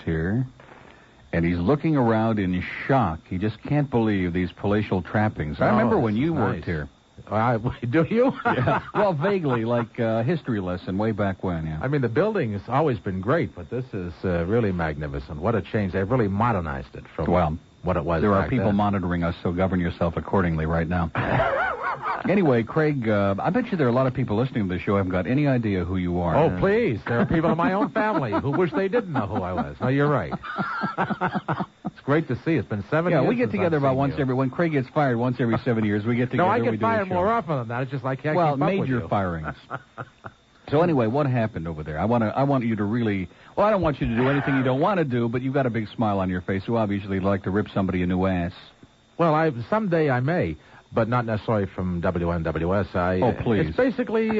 here, and he's looking around in shock. He just can't believe these palatial trappings. I remember when you worked here. Do you? Yeah. Well, vaguely, like a history lesson way back when, yeah. I mean, the building has always been great, but this is really magnificent. What a change. They've really modernized it from what it was. There are people monitoring us, so govern yourself accordingly right now. Anyway, Craig, I bet you there are a lot of people listening to the show who haven't got any idea who you are. Oh, please. There are people in my own family who wish they didn't know who I was. No, you're right. It's great to see. It's been 7 years. Yeah, we get together about once every... When Craig gets fired once every 7 years, we get together. No, I get fired more often than that. It's just like I can't keep up with you. Major firings. So anyway, what happened over there? I want you to really... Well, I don't want you to do anything you don't want to do, but you've got a big smile on your face. You obviously like to rip somebody a new ass. Well, someday I may, but not necessarily from WNWS. Oh, please. It's basically,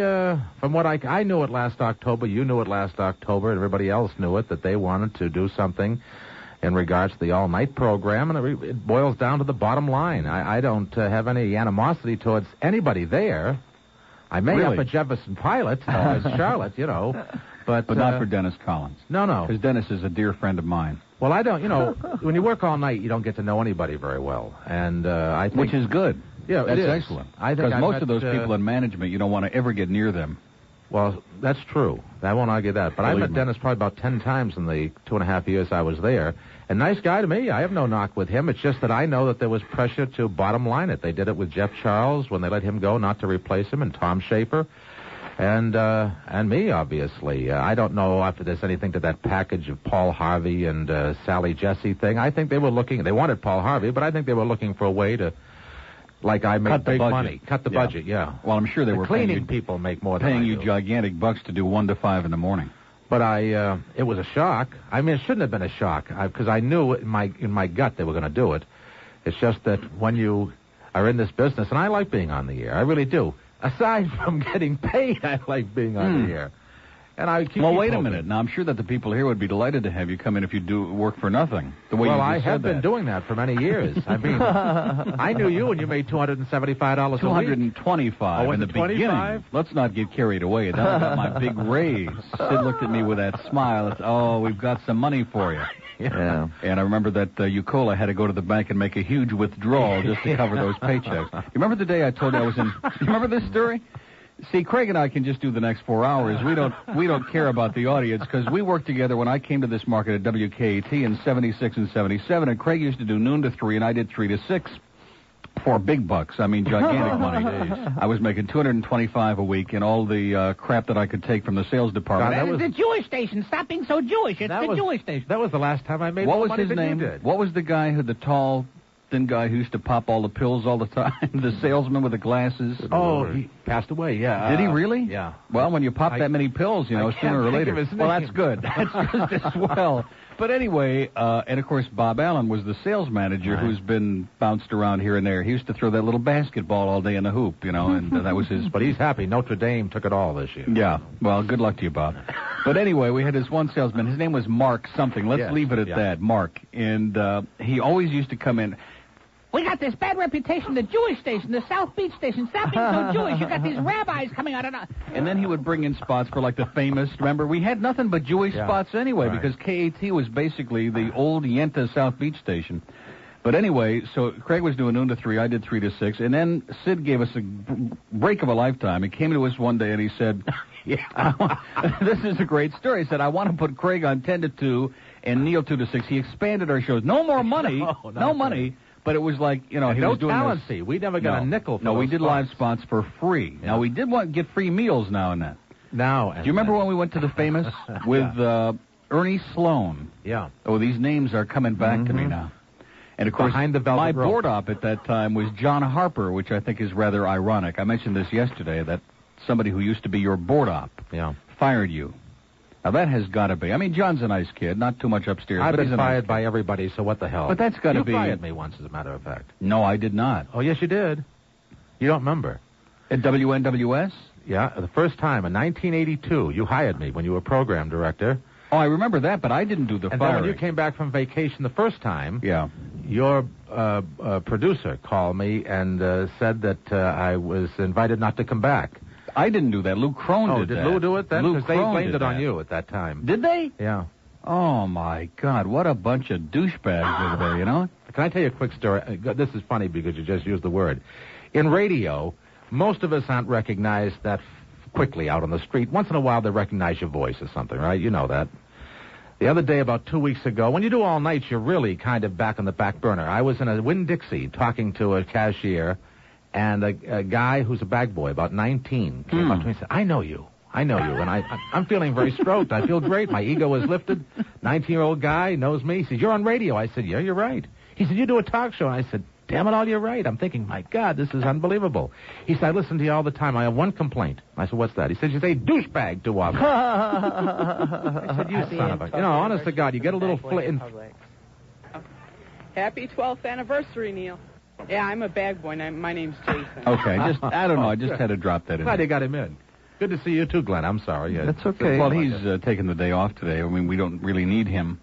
from what I knew it last October, you knew it last October, and everybody else knew it, that they wanted to do something in regards to the all-night program, and it boils down to the bottom line. I don't have any animosity towards anybody there. I may up at Jefferson Pilot, as Charlotte, But not for Dennis Collins. No. Because Dennis is a dear friend of mine. Well, I don't, when you work all night, you don't get to know anybody very well. And I think... Which is good. Yeah, that's excellent. Because most of those people in management, you don't want to ever get near them. Well, that's true. I won't argue that. But I met Dennis probably about 10 times in the 2.5 years I was there. A nice guy to me. I have no knock with him. It's just that I know that there was pressure to bottom line it. They did it with Jeff Charles when they let him go, not to replace him, and Tom Schaefer. And me, obviously. I don't know if there's anything to that package of Paul Harvey and Sally Jesse thing. I think they were they wanted Paul Harvey, but I think they were looking for a way to, like I make big money. Cut the budget, yeah. Well, I'm sure they were cleaning people make more than paying you gigantic bucks to do 1 to 5 in the morning. But it was a shock. I mean, it shouldn't have been a shock, because I knew in my gut they were going to do it. It's just that when you are in this business, and I like being on the air, I really do. Aside from getting paid, I like being on the air. And I keep wait a minute. Now, I'm sure that the people here would be delighted to have you come in if you do work for nothing. The way I have been doing that for many years. I mean, I knew you when you made $275 a week. $225 in the beginning. Let's not get carried away. Then I got my big raise. Sid looked at me with that smile. We've got some money for you. Yeah. And I remember that Ucola had to go to the bank and make a huge withdrawal just to cover those paychecks. You remember the day I told you I was in... You remember this story? See, Craig and I can just do the next 4 hours. We don't care about the audience because we worked together when I came to this market at WKAT in 76 and 77, and Craig used to do noon to 3, and I did 3 to 6 for big bucks. I mean, gigantic money. I was making $225 a week and all the crap that I could take from the sales department. That was the Jewish station. Stop being so Jewish. It's the Jewish station. That was the last time I made more money than you did. What was his name? What was the guy the tall... thin guy who used to pop all the pills all the time, the salesman with the glasses. Oh, he passed away, yeah. Did he really? Yeah. Well, when you pop that many pills, sooner or later. Well, that's good. That's just as well. But anyway, and of course, Bob Allen was the sales manager who's been bounced around here and there. He used to throw that little basketball all day in the hoop, and that was his... But he's happy. Notre Dame took it all this year. Yeah. Well, good luck to you, Bob. But anyway, we had this one salesman. His name was Mark something. Let's leave it at that, Mark. And he always used to come in... We got this bad reputation, the Jewish station, the South Beach station. Stop being so Jewish. You got these rabbis coming out of... And then he would bring in spots for, like, the famous... Remember, we had nothing but Jewish spots anyway, because KAT was basically the old Yenta South Beach station. But anyway, so Craig was doing noon to 3, I did 3 to 6, and then Sid gave us a break of a lifetime. He came to us one day and he said, this is a great story. He said, I want to put Craig on 10 to 2 and Neil 2 to 6. He expanded our shows. No more money. No money. But it was like, he was doing talent fee. We never got a nickel for No, we did live spots for free. Yeah. Now, we did get free meals now and then. Do you remember when we went to the famous with Ernie Sloan? Yeah. Oh, these names are coming back to me now. And, of course, my board op at that time was John Harper, which I think is rather ironic. I mentioned this yesterday, that somebody who used to be your board op fired you. Now, that has got to be. I mean, John's a nice kid, not too much upstairs. I've been fired by everybody, so what the hell? But that's got to be... You fired me once, as a matter of fact. No, I did not. Oh, yes, you did. You don't remember. At WNWS? Yeah, the first time, in 1982, you hired me when you were program director. Oh, I remember that, but I didn't do the firing. And then when you came back from vacation the first time, your producer called me and said that I was invited not to come back. I didn't do that. Lou Crone did that. Oh, did Lou do it then? Because they blamed it on you at that time. Did they? Yeah. Oh, my God. What a bunch of douchebags over there, you know? Can I tell you a quick story? This is funny because you just used the word. In radio, most of us aren't recognized that quickly out on the street. Once in a while, they recognize your voice or something, right? You know that. The other day, about 2 weeks ago, when you do all nights, you're really kind of back on the back burner. I was in a Winn-Dixie talking to a cashier, and a guy who's a bag boy, about 19, came up to me and said, I know you. And I'm feeling very stroked. I feel great. My ego is lifted. 19-year-old guy knows me. He said, you're on radio. I said, yeah, you're right. He said, you do a talk show. And I said, damn it all, you're right. I'm thinking, my God, this is unbelievable. He said, I listen to you all the time. I have one complaint. I said, what's that? He said, you say douchebag too often. I said, you son of a... You know, honest to God, you get a little Happy 12th anniversary, Neil. Yeah, I'm a bag boy. My name's Jason. Okay, I don't know. I just had to drop that in. Glad you got him in. Good to see you, too, Glenn. I'm sorry. Yeah, that's okay. Well, he's taking the day off today. I mean, we don't really need him.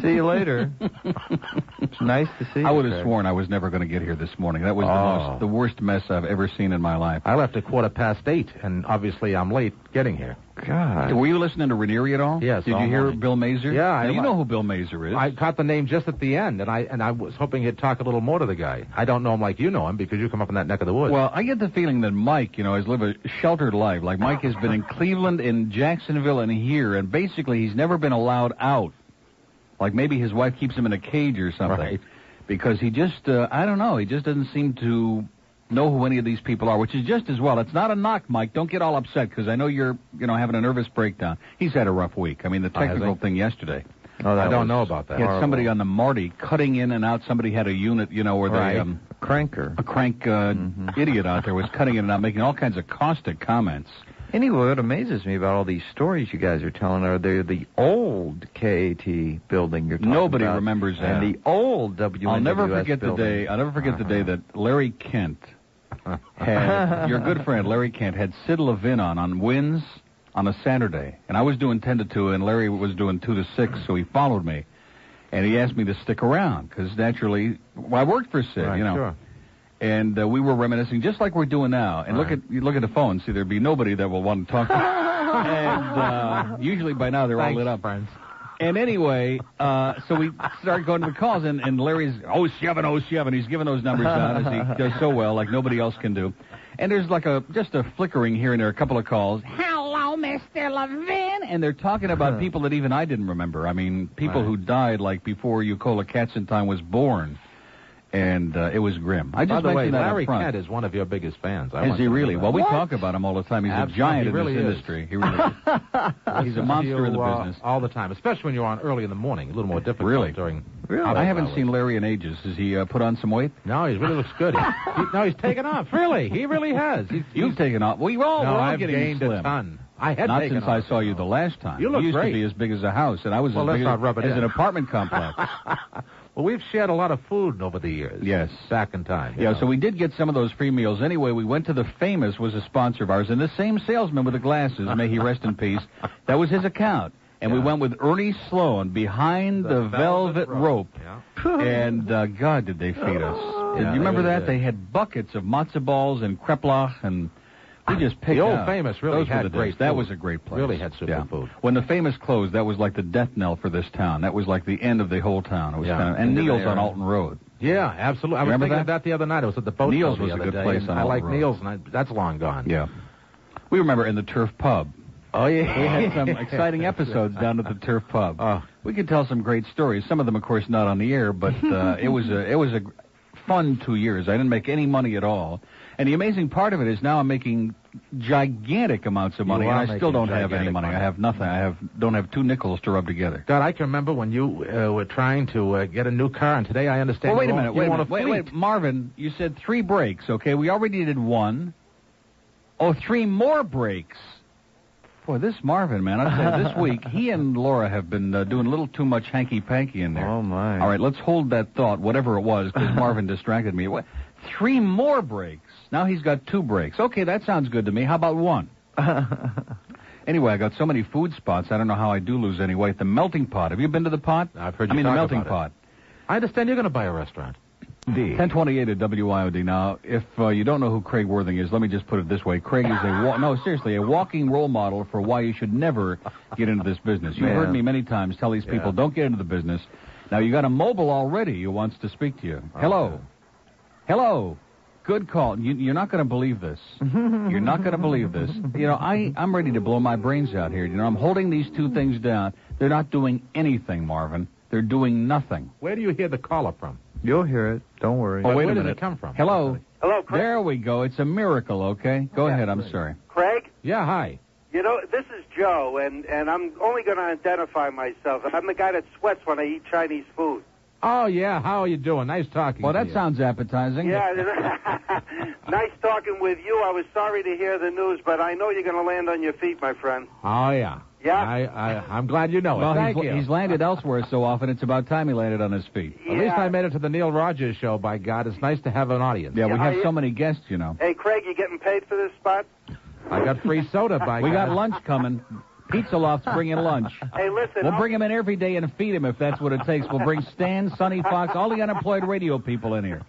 See you later. It's nice to see you. I would have sworn I was never going to get here this morning. That was the worst mess I've ever seen in my life. I left at 8:15, and obviously I'm late getting here. God. Were you listening to Ranieri at all? Yes. Did you hear Bill Mazer? Yeah. Now, you know who Bill Mazer is. I caught the name just at the end, and I was hoping he'd talk a little more to the guy. I don't know him like you know him because you come up in that neck of the woods. Well, I get the feeling that Mike, has lived a sheltered life. Like Mike has been in Cleveland, in Jacksonville, and here, and basically he's never been allowed out. Like maybe his wife keeps him in a cage or something. Right. Because he just, I don't know, he just doesn't seem to know who any of these people are, which is just as well. It's not a knock, Mike. Don't get all upset, because I know you're, having a nervous breakdown. He's had a rough week. I mean, the technical thing yesterday. Oh, I don't know about that. He had somebody on the Marty cutting in and out. Somebody had a unit, where they... a cranker. A crank idiot out there was cutting in and out, making all kinds of caustic comments. Anyway, what amazes me about all these stories you guys are telling are they're the old KAT building you're talking Nobody about. remembers that. And the old WNWS I'll never forget building. the day. I'll never forget the day that Larry Kent had your good friend Larry Kent had Sid Levin on Wins on a Saturday, and I was doing 10 to 2, and Larry was doing 2 to 6, so he followed me, and he asked me to stick around because naturally, I worked for Sid, right, Sure. And we were reminiscing just like we're doing now. And look at the phone. See, there'd be nobody that will want to talk to you. And usually by now they're all lit up. Friends. And anyway, so we started going to the calls, and Larry's 0707. He's giving those numbers out as he does so well, like nobody else can do. And there's like just a flickering here and there, a couple of calls. Hello, Mr. Levin. And they're talking about people that even I didn't remember. I mean, people who died like before Eucola Katzenstein was born. And it was grim. I just By the way, mentioned that Larry up front. Kent is one of your biggest fans. Is he really? Well, we talk about him all the time. He's a giant in this industry. He really is. He's a monster in the business. All the time, especially when you're on early in the morning. A little more difficult Really? during... I haven't seen Larry in ages. Has he put on some weight? No, he really looks good. He's taken off. Really? He really has. You've taken off. We're all I've getting gained slim. a ton. I had Not taken since off, I saw you the last time. You look used great. to be as big as a house, and I was Well, as let's big not rub it as in. an apartment complex. Well, we've shared a lot of food over the years. Yes. Back in time. Yeah, so we did get some of those free meals. Anyway, we went to the Famous, was a sponsor of ours, and the same salesman with the glasses, may he rest in peace, that was his account. And we went with Ernie Sloan behind the velvet rope. Yeah. And, God, did they feed us. Yeah, Do you remember they that? did. They had buckets of matzo balls and kreplach, and we just picked The Old out. Famous really Those were had the great days. That food. was a great place. Really had super food. When the Famous closed, that was like the death knell for this town. That was like the end of the whole town. It was kind of, and Neil's on Alton Road. Yeah, absolutely. I was thinking of that the other night. I was at the boat Neil's show was the a other good day, place and on I like Alton Road. Neil's, and that's long gone. Yeah. We remember in the Turf Pub. Oh, yeah. We had some exciting episodes down at the Turf Pub. We could tell some great stories. Some of them, of course, not on the air, but it was a fun 2 years. I didn't make any money at all. And the amazing part of it is now I'm making gigantic amounts of money, and I still don't have any money. I have nothing. Don't have 2 nickels to rub together. God, I can remember when you were trying to get a new car, and today I understand. Well, wait, Marvin, you said 3 breaks, okay? We already did 1. Oh, 3 more breaks. Boy, this Marvin, man, I'll tell you, this week, he and Laura have been doing a little too much hanky-panky in there. Oh, my. All right, let's hold that thought, whatever it was, because Marvin distracted me. 3 more breaks. Now he's got 2 breaks. Okay, that sounds good to me. How about 1? Anyway, I got so many food spots, I don't know how I do lose any weight. The Melting Pot. Have you been to the Pot? I've heard you the talk Melting about Pot. I understand you're going to buy a restaurant. 1028 at WIOD. Now, if you don't know who Craig Worthing is, let me just put it this way. Craig is a walking role model for why you should never get into this business. You've heard me many times tell these people, don't get into the business. Now, you got a mobile already who wants to speak to you. Hello. Hello. Good call. You're not going to believe this. You're not going to believe this. You know, I'm ready to blow my brains out here. You know, I'm holding these two things down. They're not doing anything, Marvin. They're doing nothing. Where do you hear the caller from? You'll hear it. Don't worry. Oh, wait a Where minute. did it come from? Hello. Hello, Craig. There we go. It's a miracle, okay? Go ahead. I'm sorry. Craig? Yeah, hi. You know, this is Joe, and I'm only going to identify myself. I'm the guy that sweats when I eat Chinese food. Oh, yeah. How are you doing? Nice talking Well, to that you. sounds appetizing. Yeah, nice talking with you. I was sorry to hear the news, but I know you're going to land on your feet, my friend. Oh, yeah. Yeah? I'm glad you know it. Well, Thank you. he's landed elsewhere so often, it's about time he landed on his feet. Yeah. At least I made it to the Neil Rogers show, by God. It's nice to have an audience. Yeah, we have so many guests, you know. Hey, Craig, you getting paid for this spot? I got free soda, by We God. got lunch coming. Pizza Loft's bringing lunch. Hey, listen. We'll bring him in every day and feed him if that's what it takes. We'll bring Stan, Sonny Fox, all the unemployed radio people in here.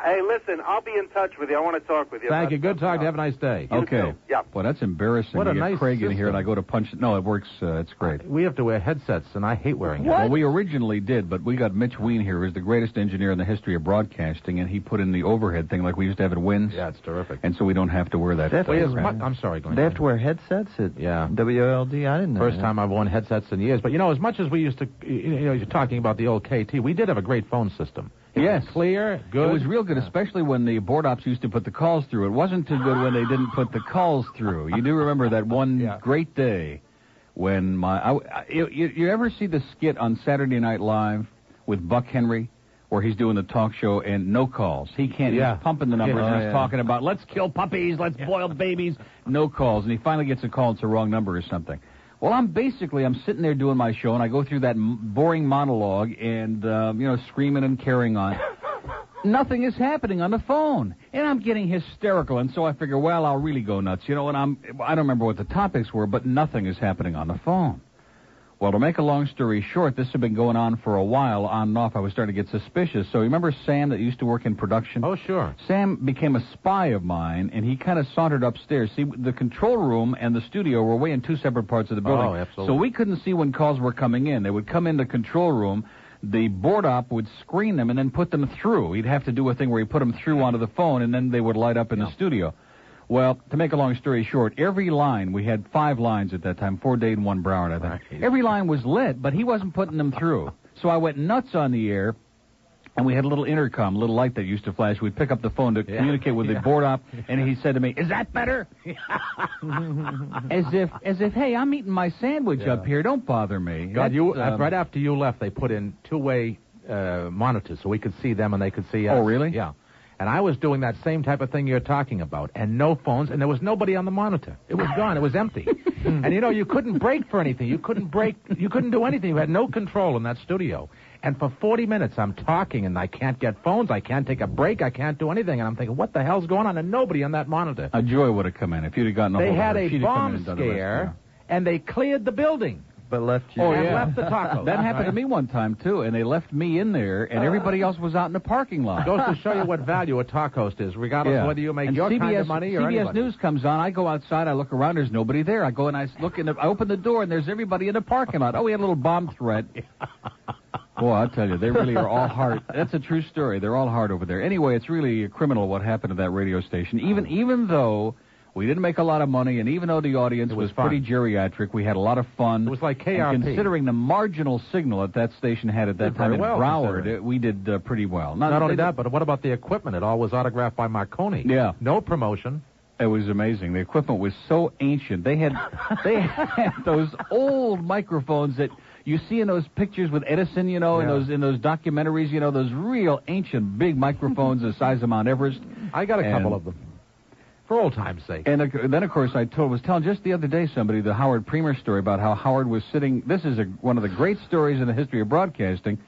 Hey, listen, I'll be in touch with you. I want to talk with you. Thank you. Good talk. Have a nice day. Okay. too. Yeah. Well, that's embarrassing. What a to get nice Craig in here and system. I go to punch. No, it works. It's great. We have to wear headsets, and I hate wearing them. Well, we originally did, but we got Mitch Ween here, who's the greatest engineer in the history of broadcasting, and he put in the overhead thing like we used to have at Wynn's. Yeah, it's terrific. And so we don't have to wear that. I'm sorry, Glenn. They have to wear headsets at WLD? I didn't know. First time I've worn headsets in years. But, you know, as much as we used to, you know, you're talking about the old KT, we did have a great phone system. Yes. Clear, good. It was real good, especially when the board ops used to put the calls through. It wasn't too good when they didn't put the calls through. You do remember that one great day when you ever see the skit on Saturday Night Live with Buck Henry where he's doing the talk show and no calls? He can't. He's pumping the numbers and he's talking about, let's kill puppies, let's boil babies. No calls. And he finally gets a call, it's a wrong number or something. Well, I'm sitting there doing my show, and I go through that boring monologue and, screaming and carrying on. Nothing is happening on the phone, and I'm getting hysterical, and so I figure, well, I'll really go nuts, and I don't remember what the topics were, but nothing is happening on the phone. Well, to make a long story short, this had been going on for a while, on and off. I was starting to get suspicious. So you remember Sam that used to work in production? Oh, sure. Sam became a spy of mine, and he kind of sauntered upstairs. See, the control room and the studio were way in two separate parts of the building. Oh, absolutely. So we couldn't see when calls were coming in. They would come in the control room. The board op would screen them and then put them through. He'd have to do a thing where he put them through onto the phone, and then they would light up in the studio. Well, to make a long story short, every line, we had 5 lines at that time, 4 Dade and 1 Broward, I think. Right. Every line was lit, but he wasn't putting them through. So I went nuts on the air, and we had a little intercom, a little light that used to flash. We'd pick up the phone to communicate with the board op, and he said to me, "Is that better?" as if, hey, I'm eating my sandwich up here. Don't bother me. God, right after you left, they put in 2-way monitors so we could see them and they could see us. Oh, really? Yeah. And I was doing that same type of thing you're talking about, and no phones, and there was nobody on the monitor. It was gone. It was empty. And, you couldn't break for anything. You couldn't do anything. You had no control in that studio. And for 40 minutes, I'm talking, and I can't get phones. I can't take a break. I can't do anything. And I'm thinking, what the hell's going on? And nobody on that monitor. A Joy would have come in if you'd have gotten a hold They of had her. a She'd have come in bomb and done the rest, scare, and they cleared the building. But left you. Oh, and yeah. left the tacos. That happened to me one time, too, and they left me in there, and everybody else was out in the parking lot. Goes to show you what value a talk host is, regardless of whether you make and your CBS, kind of money or CBS anybody. News comes on. I go outside. I look around. There's nobody there. I go and I look in. I open the door, and there's everybody in the parking lot. Oh, we had a little bomb threat. Boy, I'll tell you, they really are all hard. That's a true story. They're all hard over there. Anyway, it's really criminal what happened to that radio station. Even though we didn't make a lot of money, and even though the audience was pretty geriatric, we had a lot of fun. It was like KRP. And considering the marginal signal that station had at that time in Broward, we did pretty well. Not only that, but what about the equipment? It all was autographed by Marconi. Yeah. No promotion. It was amazing. The equipment was so ancient. They had those old microphones that you see in those pictures with Edison, in those documentaries, those real ancient big microphones the size of Mount Everest. I got a couple of them. For old time's sake. And then, of course, was telling just the other day somebody the Howard Premer story about how Howard was sitting. This is one of the great stories in the history of broadcasting.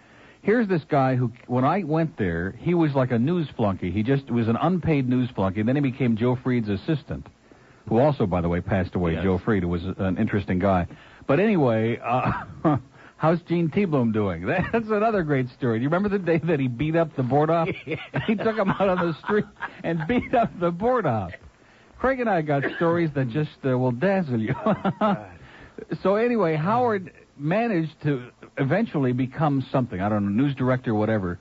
Here's this guy who, when I went there, he was like a news flunky. He just was an unpaid news flunky. Then he became Joe Freed's assistant, who also, by the way, passed away. Yes. Joe Freed, who was an interesting guy. But anyway, how's Gene T. Bloom doing? That's another great story. Do you remember the day that he beat up the board op? He took him out on the street and beat up the board op. Craig and I got stories that just will dazzle you. So anyway, Howard managed to eventually become something. I don't know, news director, whatever.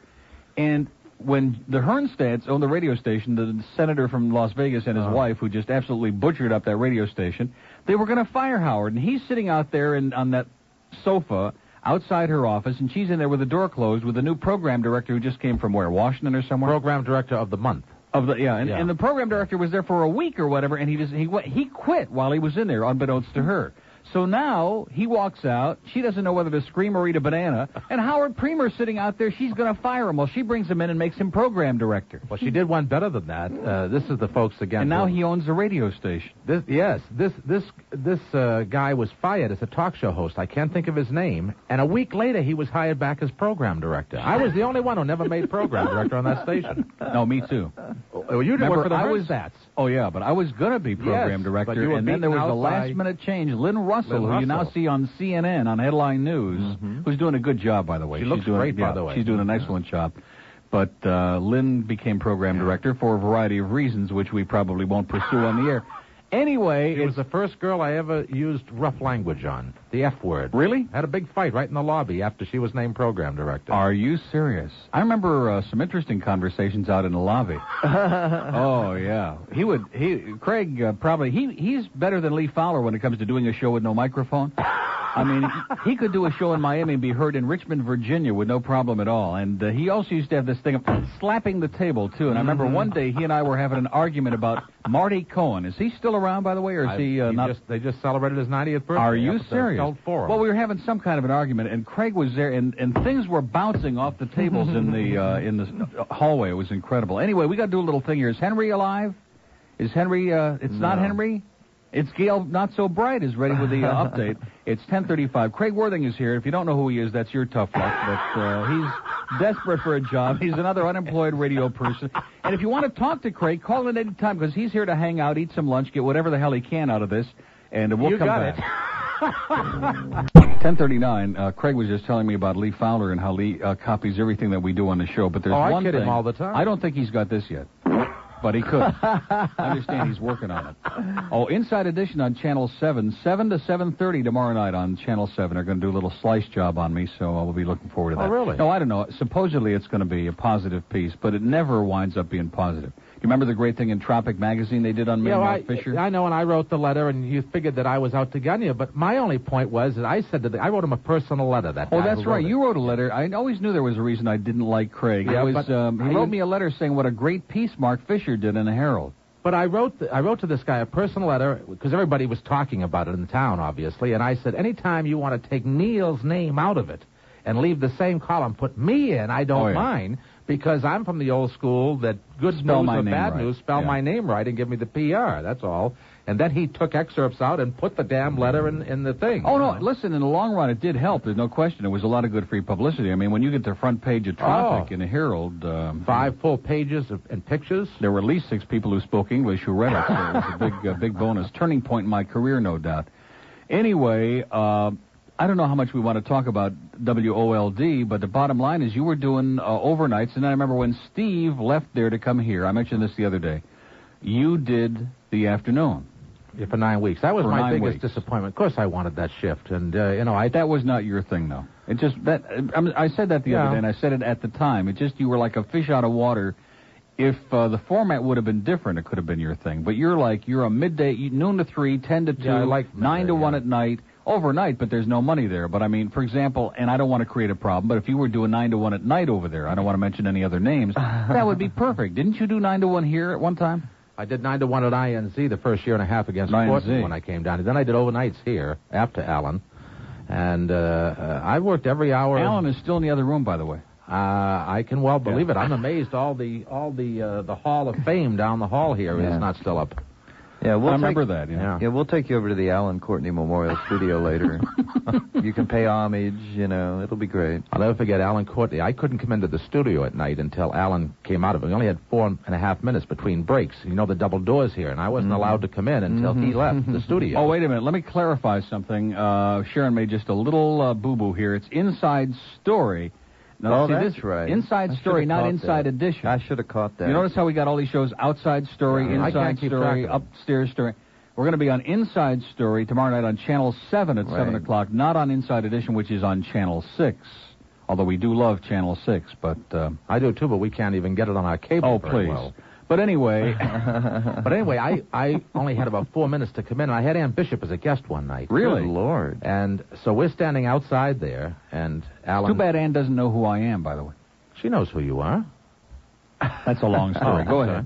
And when the Hernstadts owned the radio station, the senator from Las Vegas and his wife, who just absolutely butchered up that radio station, they were going to fire Howard. And he's sitting out there on that sofa outside her office, and she's in there with the door closed with the new program director who just came from where, Washington or somewhere? Program director of the month. And the program director was there for a week or whatever, and he quit while he was in there, unbeknownst to her. So now he walks out. She doesn't know whether to scream or eat a banana. And Howard Premer's sitting out there. She's going to fire him. Well, she brings him in and makes him program director. Well, she did one better than that. This is the folks again. And now he owns a radio station. This guy was fired as a talk show host. I can't think of his name. And a week later, he was hired back as program director. I was the only one who never made program director on that station. No, me too. Oh, you didn't work for the Hernstadts. Oh, yeah, but I was going to be program director, and then there was a last-minute change. Lynn Russell, who you now see on CNN on Headline News, who's doing a good job, by the way. She looks great, by the way. She's doing an excellent job. But Lynn became program director for a variety of reasons, which we probably won't pursue on the air. Anyway, it was the first girl I ever used rough language on, the F word. Really? Had a big fight right in the lobby after she was named program director. Are you serious? I remember some interesting conversations out in the lobby. Oh, yeah. Craig he's better than Lee Fowler when it comes to doing a show with no microphone. I mean, he could do a show in Miami and be heard in Richmond, Virginia with no problem at all. And he also used to have this thing of slapping the table, too. And I remember one day he and I were having an argument about Marty Cohen. Is he still around, by the way, or is he not? They just celebrated his 90th birthday. Are you serious? Well, we were having some kind of an argument, and Craig was there, and things were bouncing off the tables in the hallway. It was incredible. Anyway, we got to do a little thing here. Is Henry alive? Is Henry, it's not Henry? It's Gail Not So Bright is ready with the update. It's 10:35. Craig Worthing is here. If you don't know who he is, that's your tough luck. But he's desperate for a job. He's another unemployed radio person. And if you want to talk to Craig, call in any time because he's here to hang out, eat some lunch, get whatever the hell he can out of this, and we'll come back. 10:39. Craig was just telling me about Lee Fowler and how Lee copies everything that we do on the show. But there's one thing. I kid him all the time. I don't think he's got this yet. But he could. I understand he's working on it. Oh, Inside Edition on Channel 7, 7 to 7:30 tomorrow night on Channel 7. They're going to do a little slice job on me, so we'll be looking forward to that. Oh, really? No, I don't know. Supposedly it's going to be a positive piece, but it never winds up being positive. You remember the great thing in Tropic Magazine they did on me and Mark Fisher? I know, and I wrote the letter, and you figured that I was out to gun you, but my only point was that I said I wrote him a personal letter. Oh, that's right. You wrote a letter. I always knew there was a reason I didn't like Craig. Yeah, he wrote me a letter saying what a great piece Mark Fisher did in the Herald. But I wrote to this guy a personal letter because everybody was talking about it in town, obviously, and I said, anytime you want to take Neil's name out of it and leave the same column, put me in, I don't mind, because I'm from the old school that good spell news or bad news, spell my name right and give me the PR, that's all. And then he took excerpts out and put the damn letter in the thing. Oh, no, listen, in the long run, it did help. There's no question. It was a lot of good free publicity. I mean, when you get the front page of Tropic in the Herald... 5 full pages and pictures. There were at least 6 people who spoke English who read it, so it was a big bonus. Turning point in my career, no doubt. Anyway, I don't know how much we want to talk about WOLD, but the bottom line is you were doing overnights, and I remember when Steve left there to come here, I mentioned this the other day, you did the afternoon. Yeah, for 9 weeks. That was my biggest disappointment. Of course I wanted that shift, and, that was not your thing, though. It just, I said that the other day, and I said it at the time. It just, you were like a fish out of water. If the format would have been different, it could have been your thing. But you're a midday, noon to 3, 10 to 2, 9 to 1 at night. Overnight, but there's no money there. But, I mean, for example, and I don't want to create a problem, but if you were doing 9 to 1 at night over there, I don't want to mention any other names, that would be perfect. Didn't you do 9 to 1 here at one time? I did 9 to 1 at INZ the first year and a half against Portland when I came down. Then I did overnights here after Allen. And I worked every hour. Allen is still in the other room, by the way. I can well believe it. I'm amazed all the Hall of Fame down the hall here is not still up. Yeah, I remember that. Yeah. Yeah, we'll take you over to the Alan Courtney Memorial Studio later. You can pay homage, it'll be great. I'll never forget Alan Courtney. I couldn't come into the studio at night until Alan came out of it. We only had 4.5 minutes between breaks. The double doors here, and I wasn't allowed to come in until he left the studio. Oh, wait a minute. Let me clarify something. Sharon made just a little boo-boo here. It's Inside Story. Now, that's right. Inside Story, not Inside Edition. I should have caught that. You notice how we got all these shows? Outside Story, Inside Story, Upstairs Story. We're going to be on Inside Story tomorrow night on Channel 7 at 7 o'clock, not on Inside Edition, which is on Channel 6. Although we do love Channel 6, but... I do, too, but we can't even get it on our cable. Oh, please. Well. But anyway... I only had about 4 minutes to come in, and I had Ann Bishop as a guest one night. Really? Good Lord. And so we're standing outside there, and Alan... Too bad Ann doesn't know who I am, by the way. She knows who you are. That's a long story. Go ahead.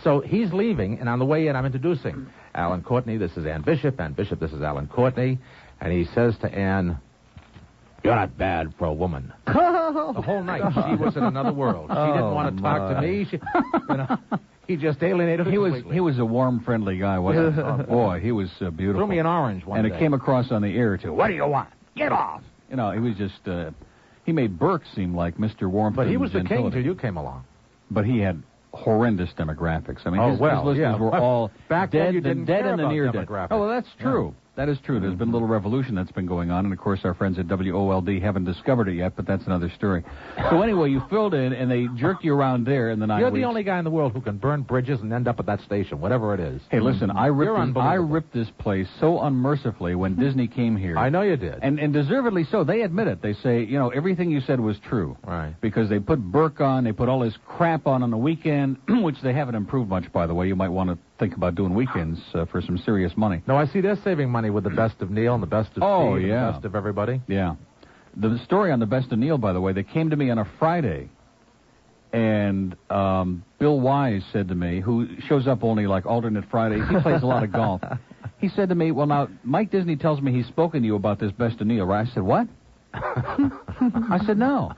So he's leaving, and on the way in, I'm introducing Alan Courtney. This is Ann Bishop. Ann Bishop, this is Alan Courtney. And he says to Ann, "You're not bad for a woman." The whole night, she was in another world. She didn't want to talk to me. He just alienated her completely. He was a warm, friendly guy, wasn't he? Oh, boy, he was beautiful. Threw me an orange one day. And it came across on the air, too. "What do you want? Get off!" He was just... he made Burke seem like Mr. Warmth. But he was the king till you came along. But he had horrendous demographics. I mean, his listeners were all back dead, then you didn't dead care and the about near dead. demographics. Oh, well, that's true. That is true. There's been a little revolution that's been going on, and of course our friends at WOLD haven't discovered it yet, but that's another story. So anyway, you filled in, and they jerked you around there in the 9 You're weeks. the only guy in the world who can burn bridges and end up at that station, whatever it is. Hey, listen, I ripped this place so unmercifully when Disney came here. I know you did. And deservedly so. They admit it. They say, everything you said was true. Right. Because they put Burke on, they put all this crap on the weekend, which they haven't improved much, by the way. You might want to think about doing weekends for some serious money. No, I see they're saving money with the best of Neil and the best of Steve and the best of everybody. Yeah. The story on the best of Neil, by the way, they came to me on a Friday, and Bill Wise said to me, who shows up only like alternate Fridays, he plays a lot of golf. He said to me, "Well, now, Mike Disney tells me he's spoken to you about this best of Neil, right?" I said, "What?" I said, "No.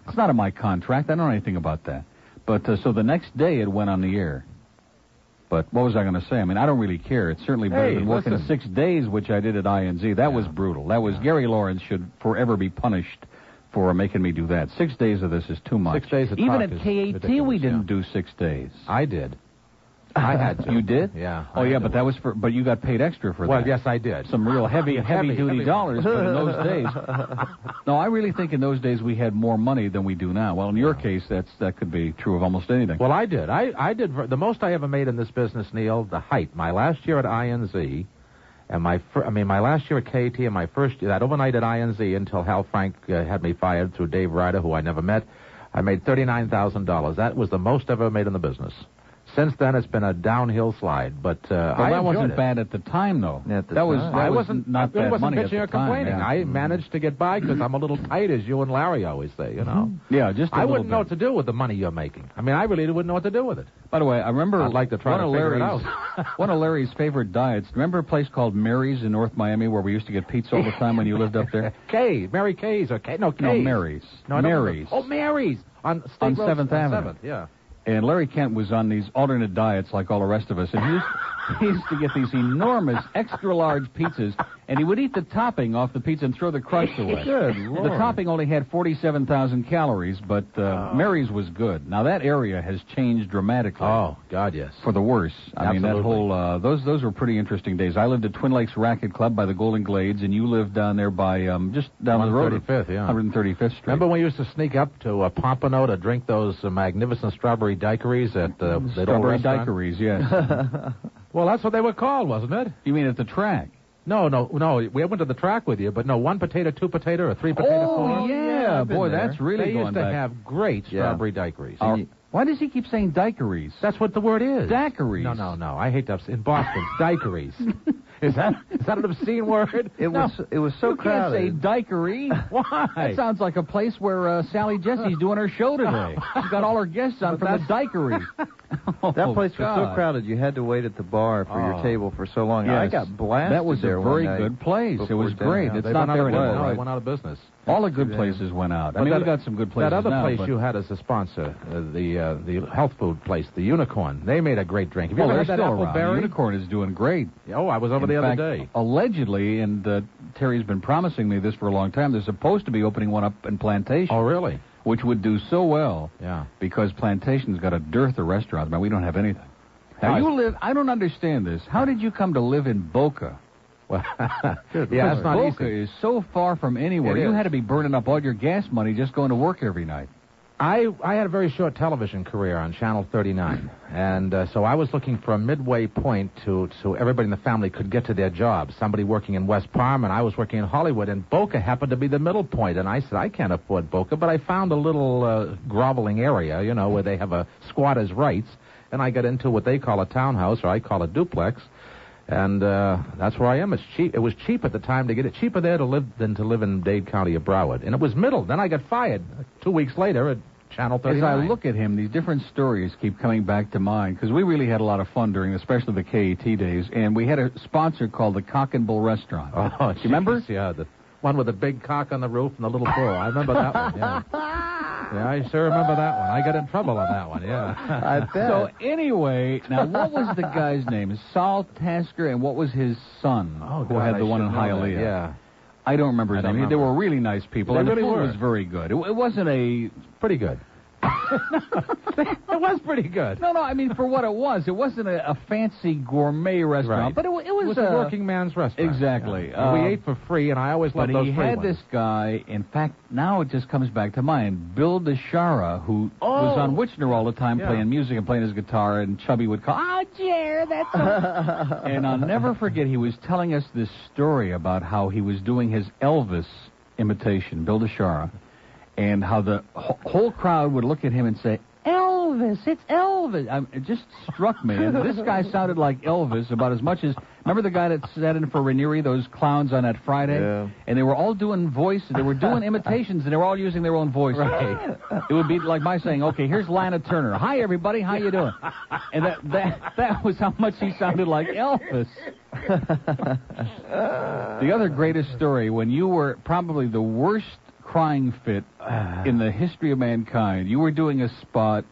It's not in my contract. I don't know anything about that." But so the next day it went on the air. But what was I going to say? I mean, I don't really care. It's certainly better than working 6 days, which I did at INZ. That was brutal. That was Gary Lawrence should forever be punished for making me do that. 6 days of this is too much. 6 days of Even talk at is KAT, ridiculous, we didn't do 6 days. I did. I had to. You did? Yeah. Oh, yeah, but that was but you got paid extra for that. Well, yes, I did. Some real heavy-duty dollars, but in those days. No, I really think in those days we had more money than we do now. Well, in your case, that could be true of almost anything. Well, I did. I did. The most I ever made in this business, Neil, the height, my last year at INZ, and my last year at KAT and my first that overnight at INZ until Hal Frank had me fired through Dave Ryder, who I never met, I made $39,000. That was the most I've ever made in the business. Since then, it's been a downhill slide, but that wasn't bad at the time, though. I wasn't not bad money at the time. Bitching or complaining. Yeah. I managed to get by because I'm a little tight, as you and Larry always say. Yeah, just. I wouldn't know what to do with the money you're making. I mean, I really wouldn't know what to do with it. By the way, I remember I'd like to try to figure it out. One of Larry's favorite diets. Remember a place called Mary's in North Miami where we used to get pizza all the time when you lived up there? Mary Kay's or Kay's. No, Mary's. No, Mary's. Oh, Mary's on 7th Avenue. 7th, yeah. And Larry Kent was on these alternate diets like all the rest of us. And he used to get these enormous, extra-large pizzas, and he would eat the topping off the pizza and throw the crust away. Good Lord. The topping only had 47,000 calories, but Mary's was good. Now, that area has changed dramatically. Oh, God, yes. For the worse. I mean, that whole, those were pretty interesting days. I lived at Twin Lakes Racket Club by the Golden Glades, and you lived down there by, just down the road. 135th, yeah. 135th Street. Remember when we used to sneak up to Pompano to drink those magnificent strawberry daiquiris at the Strawberry daiquiris, yes. Well, that's what they were called, wasn't it? You mean at the track? No. We went to the track with you, but no, 1 potato, 2 potato, or 3 potato. Oh, yeah. Boy, that's really going back. They used to have great strawberry daiquiris. Why does he keep saying daiquiris? That's what the word is. Daiquiris. No. I hate that. In Boston, daiquiris. Is that an obscene word? It was so crowded. You can't say daiquiri. Why? That sounds like a place where Sally Jesse's doing her show today. She's got all her guests on from the daiquiri. That place was so God. crowded you had to wait at the bar for your table for so long. Yes. I got blasted. That was a there very one night good place. It was before great. dinner. It's They not went out there of business. anymore, No, right? they went out of business. All the good places went out. I But mean, that- we got some good places That other now, place but... you had as a sponsor, the health food place, the Unicorn, they made a great drink. Have you Well, ever they're had that still around. appleberry? Unicorn is doing great. Oh, I was over In the fact, other day. allegedly, and Terry's been promising me this for a long time, they're supposed to be opening one up in Plantation, Oh, really? which would do so well Yeah. because Plantation's got a dearth of restaurants. Man, we don't have anything. Now, you live... I don't understand this. How did you come to live in Boca? Well, yeah, Because that's not Boca easy. is so far from anywhere. It You is. had to be burning up all your gas money just going to work every night. I had a very short television career on Channel 39, and so I was looking for a midway point so everybody in the family could get to their jobs. Somebody working in West Palm, and I was working in Hollywood, and Boca happened to be the middle point. And I said, I can't afford Boca, but I found a little groveling area, you know, where they have a squatter's rights, and I got into what they call a townhouse, or I call a duplex. And that's where I am. It's cheap. It was cheap at the time to get it. Cheaper there to live than to live in Dade County of Broward. And it was middle. Then I got fired 2 weeks later at Channel 39. As I look at him, these different stories keep coming back to mind because we really had a lot of fun during, especially the KAT days. And we had a sponsor called the Cock and Bull Restaurant. Oh, Do you remember? Yeah, the one with the big cock on the roof and the little bull. I remember that one. Yeah. Yeah, I sure remember that one. I got in trouble on that one. Yeah. I bet. So anyway, now what was the guy's name? Saul Tasker, and what was his son who God, had I the one in should know that. Hialeah? Yeah. I don't remember his I don't name. They remember. were really nice people, They and really the food were. was very good. It wasn't a... Pretty good. It was pretty good. No, I mean, for what it wasn't a fancy gourmet restaurant, Right. but it was a working man's restaurant. Exactly. Yeah. We ate for free, and I always But loved those he free had ones. this guy, in fact, now it just comes back to mind, Bill DeShara, who was on Wichner all the time Yeah. playing music and playing his guitar, and Chubby would call, "Oh, Jer, that's so..." And I'll never forget, he was telling us this story about how he was doing his Elvis imitation, Bill DeShara, and how the whole crowd would look at him and say, "Elvis, it's Elvis." It just struck me. And this guy sounded like Elvis about as much as... Remember the guy that sat in for Ranieri, those clowns on that Friday? Yeah. And they were all doing voices. They were doing imitations, and they were all using their own voices. Right. It would be like my saying, "Okay, here's Lana Turner. Hi, everybody. How you doing?" And that was how much he sounded like Elvis. The other greatest story, when you were probably the worst crying fit in the history of mankind, you were doing a spot,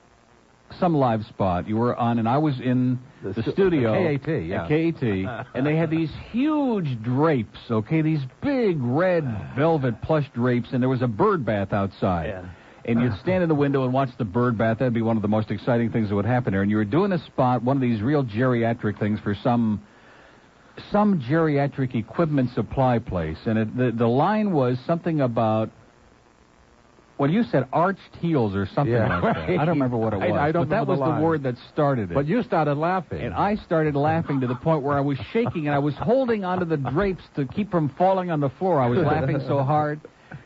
some live spot. You were on, and I was in the studio. KAT, yeah. At KAT, and they had these huge drapes, okay, these big red velvet plush drapes, and there was a bird bath outside. Yeah. And you'd stand in the window and watch the bird bath. That'd be one of the most exciting things that would happen there. And you were doing a spot, one of these real geriatric things for some geriatric equipment supply place. And the line was something about... Well, you said arched heels or something Yeah, like that. right. I don't remember what it was. I don't but that remember was the the line. word that started it. But you started laughing. And I started laughing to the point where I was shaking, and I was holding onto the drapes to keep from falling on the floor. I was laughing so hard.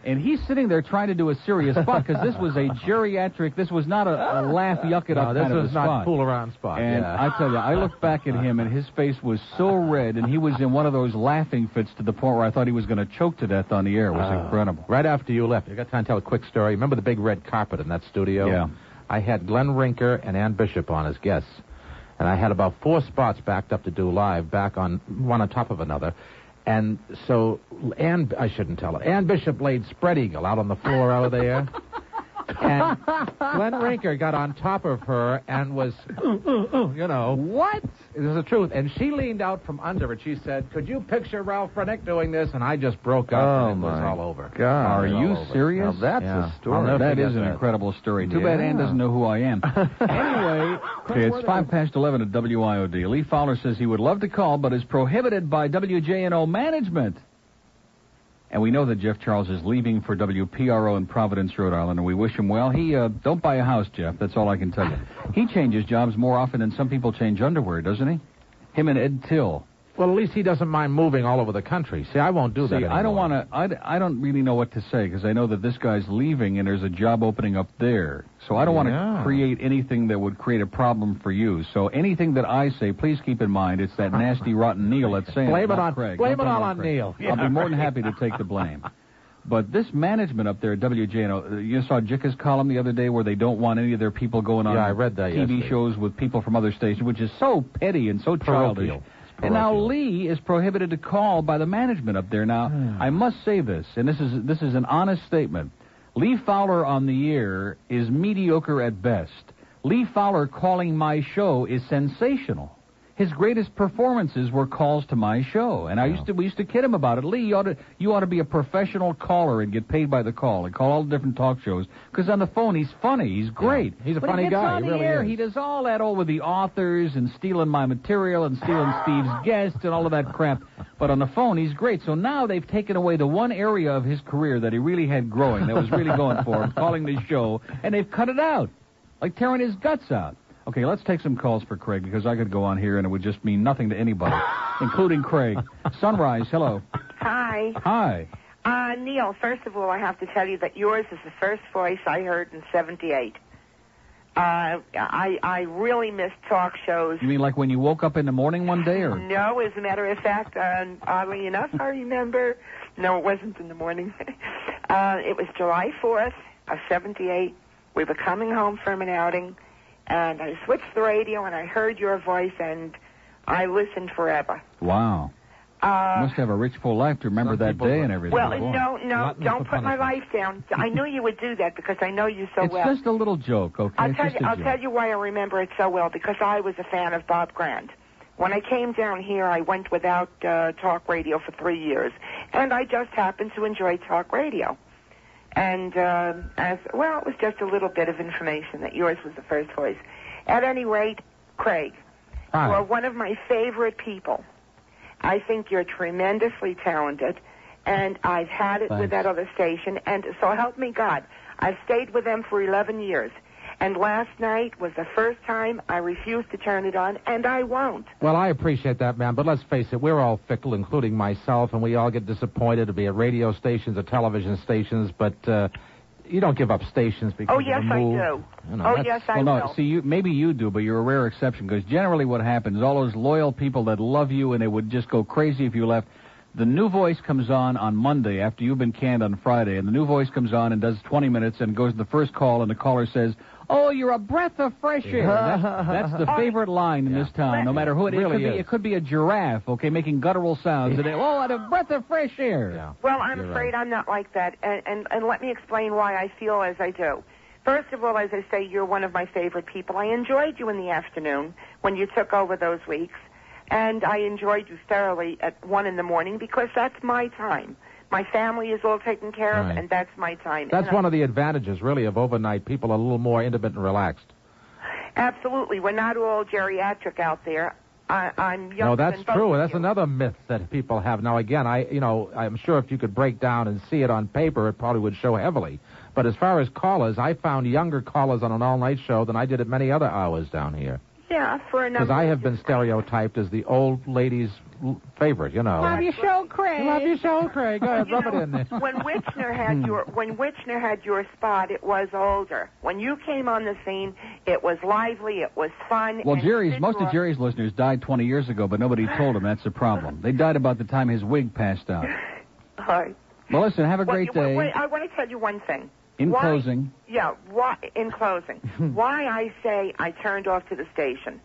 And he's sitting there trying to do a serious spot, because this was a geriatric, this was not a laugh, yuck it up this kind of a was not spot. fool around spot. And yeah. I tell you, I looked back at him, and his face was so red, and he was in one of those laughing fits to the point where I thought he was going to choke to death on the air. It was incredible. Right after you left, I got time to tell a quick story. Remember the big red carpet in that studio? Yeah. I had Glenn Rinker and Ann Bishop on as guests. And I had about 4 spots backed up to do live, back on one on top of another. And so I shouldn't tell it. Ann Bishop laid spread eagle out on the floor out there. And Glenn Rinker got on top of her and was, you know. What? It was the truth. And she leaned out from under it. She said, "Could you picture Ralph Renick doing this?" And I just broke up, Oh, and it was my all over. God. Are It was you all over. serious? Now that's Yeah. a story. I'll never That forget is an that. incredible story. Too bad Ann Yeah. doesn't know who I am. Anyway, okay, it's 11:05 at WIOD. Lee Fowler says he would love to call, but is prohibited by WJNO management. And we know that Jeff Charles is leaving for WPRO in Providence, Rhode Island, and we wish him well. He don't buy a house, Jeff. That's all I can tell you. He changes jobs more often than some people change underwear, doesn't he? Him and Ed Till. Well, at least he doesn't mind moving all over the country. See, I won't do that See, anymore. I don't want to. I don't really know what to say, because I know that this guy's leaving and there's a job opening up there. So I don't want to create anything that would create a problem for you. So anything that I say, please keep in mind it's that nasty, rotten Neil that's saying Blame it not on Craig. blame Don't it all it on Craig. Neil. I'll be more than happy to take the blame. But this management up there at WJNO, you saw Jicka's column the other day where they don't want any of their people going on I read that TV yesterday. shows with people from other stations, which is so petty and so childish. Parochial. And now Lee is prohibited to call by the management up there. Now, I must say this, and this is an honest statement. Lee Fowler on the air is mediocre at best. Lee Fowler calling my show is sensational. His greatest performances were calls to my show, and we used to kid him about it. Lee, you ought to be a professional caller and get paid by the call and call all the different talk shows. Because on the phone he's funny, he's great. Yeah, he's a when funny he gets guy. on He the really air, is. he does all that with the authors and stealing my material and stealing Steve's guests and all of that crap. But on the phone he's great. So now they've taken away the one area of his career that he really had growing, that was really going for him, calling the show, and they've cut it out, like tearing his guts out. Okay, let's take some calls for Craig, because I could go on here and it would just mean nothing to anybody, including Craig. Sunrise, hello. Hi. Hi. Neil, first of all, I have to tell you that yours is the first voice I heard in '78. I really miss talk shows. You mean like when you woke up in the morning one day, or? No, as a matter of fact, oddly enough, I remember. No, it wasn't in the morning. It was July 4th of '78. We were coming home from an outing. And I switched the radio, and I heard your voice, and I listened forever. Wow. You must have a rich, full life to remember that day and everything. Well, no, don't put my life down. I knew you would do that because I know you so well. It's just a little joke, okay? I'll tell you why I remember it so well, because I was a fan of Bob Grant. When I came down here, I went without talk radio for 3 years, and I just happened to enjoy talk radio. And it was just a little bit of information that yours was the first voice. At any rate, Craig, Hi. you are one of my favorite people. I think you're tremendously talented, and I've had it with that other station, and so help me God, I've stayed with them for 11 years. And last night was the first time I refused to turn it on, and I won't. Well, I appreciate that, ma'am, but let's face it, we're all fickle, including myself, and we all get disappointed to be at radio stations or television stations, but you don't give up stations because of the move. I do. You know, Yes, I Well, will. no, see, maybe you do, but you're a rare exception, because generally what happens is all those loyal people that love you and they would just go crazy if you left, the new voice comes on Monday after you've been canned on Friday, and the new voice comes on and does 20 minutes and goes to the first call, and the caller says, "Oh, you're a breath of fresh air." That's the favorite line in this town, no matter who it is. It could be a giraffe, okay, making guttural sounds. And a breath of fresh air. Yeah. Well, I'm afraid I'm not like that, and let me explain why I feel as I do. First of all, as I say, you're one of my favorite people. I enjoyed you in the afternoon when you took over those weeks, and I enjoyed you thoroughly at 1 in the morning because that's my time. My family is all taken care of, and that's my time. That's one of the advantages, really, of overnight. People are a little more intimate and relaxed. Absolutely. We're not all geriatric out there. I'm young. No, that's true. That's another myth that people have. Now, again, I'm sure if you could break down and see it on paper, it probably would show heavily. But as far as callers, I found younger callers on an all-night show than I did at many other hours down here. Yeah, for a number. Because I have been stereotyped as the old lady's favorite, you know. Love your show, Craig. Love your show, Craig. Go ahead, rub it in there. When Wichner had your spot, it was older. When you came on the scene, it was lively, it was fun. Well, most of Jerry's listeners died 20 years ago, but nobody told him. That's the problem. They died about the time his wig passed out. All right. Well, listen, have a great day. Wait, I want to tell you one thing. In closing, why I say I turned off to the station.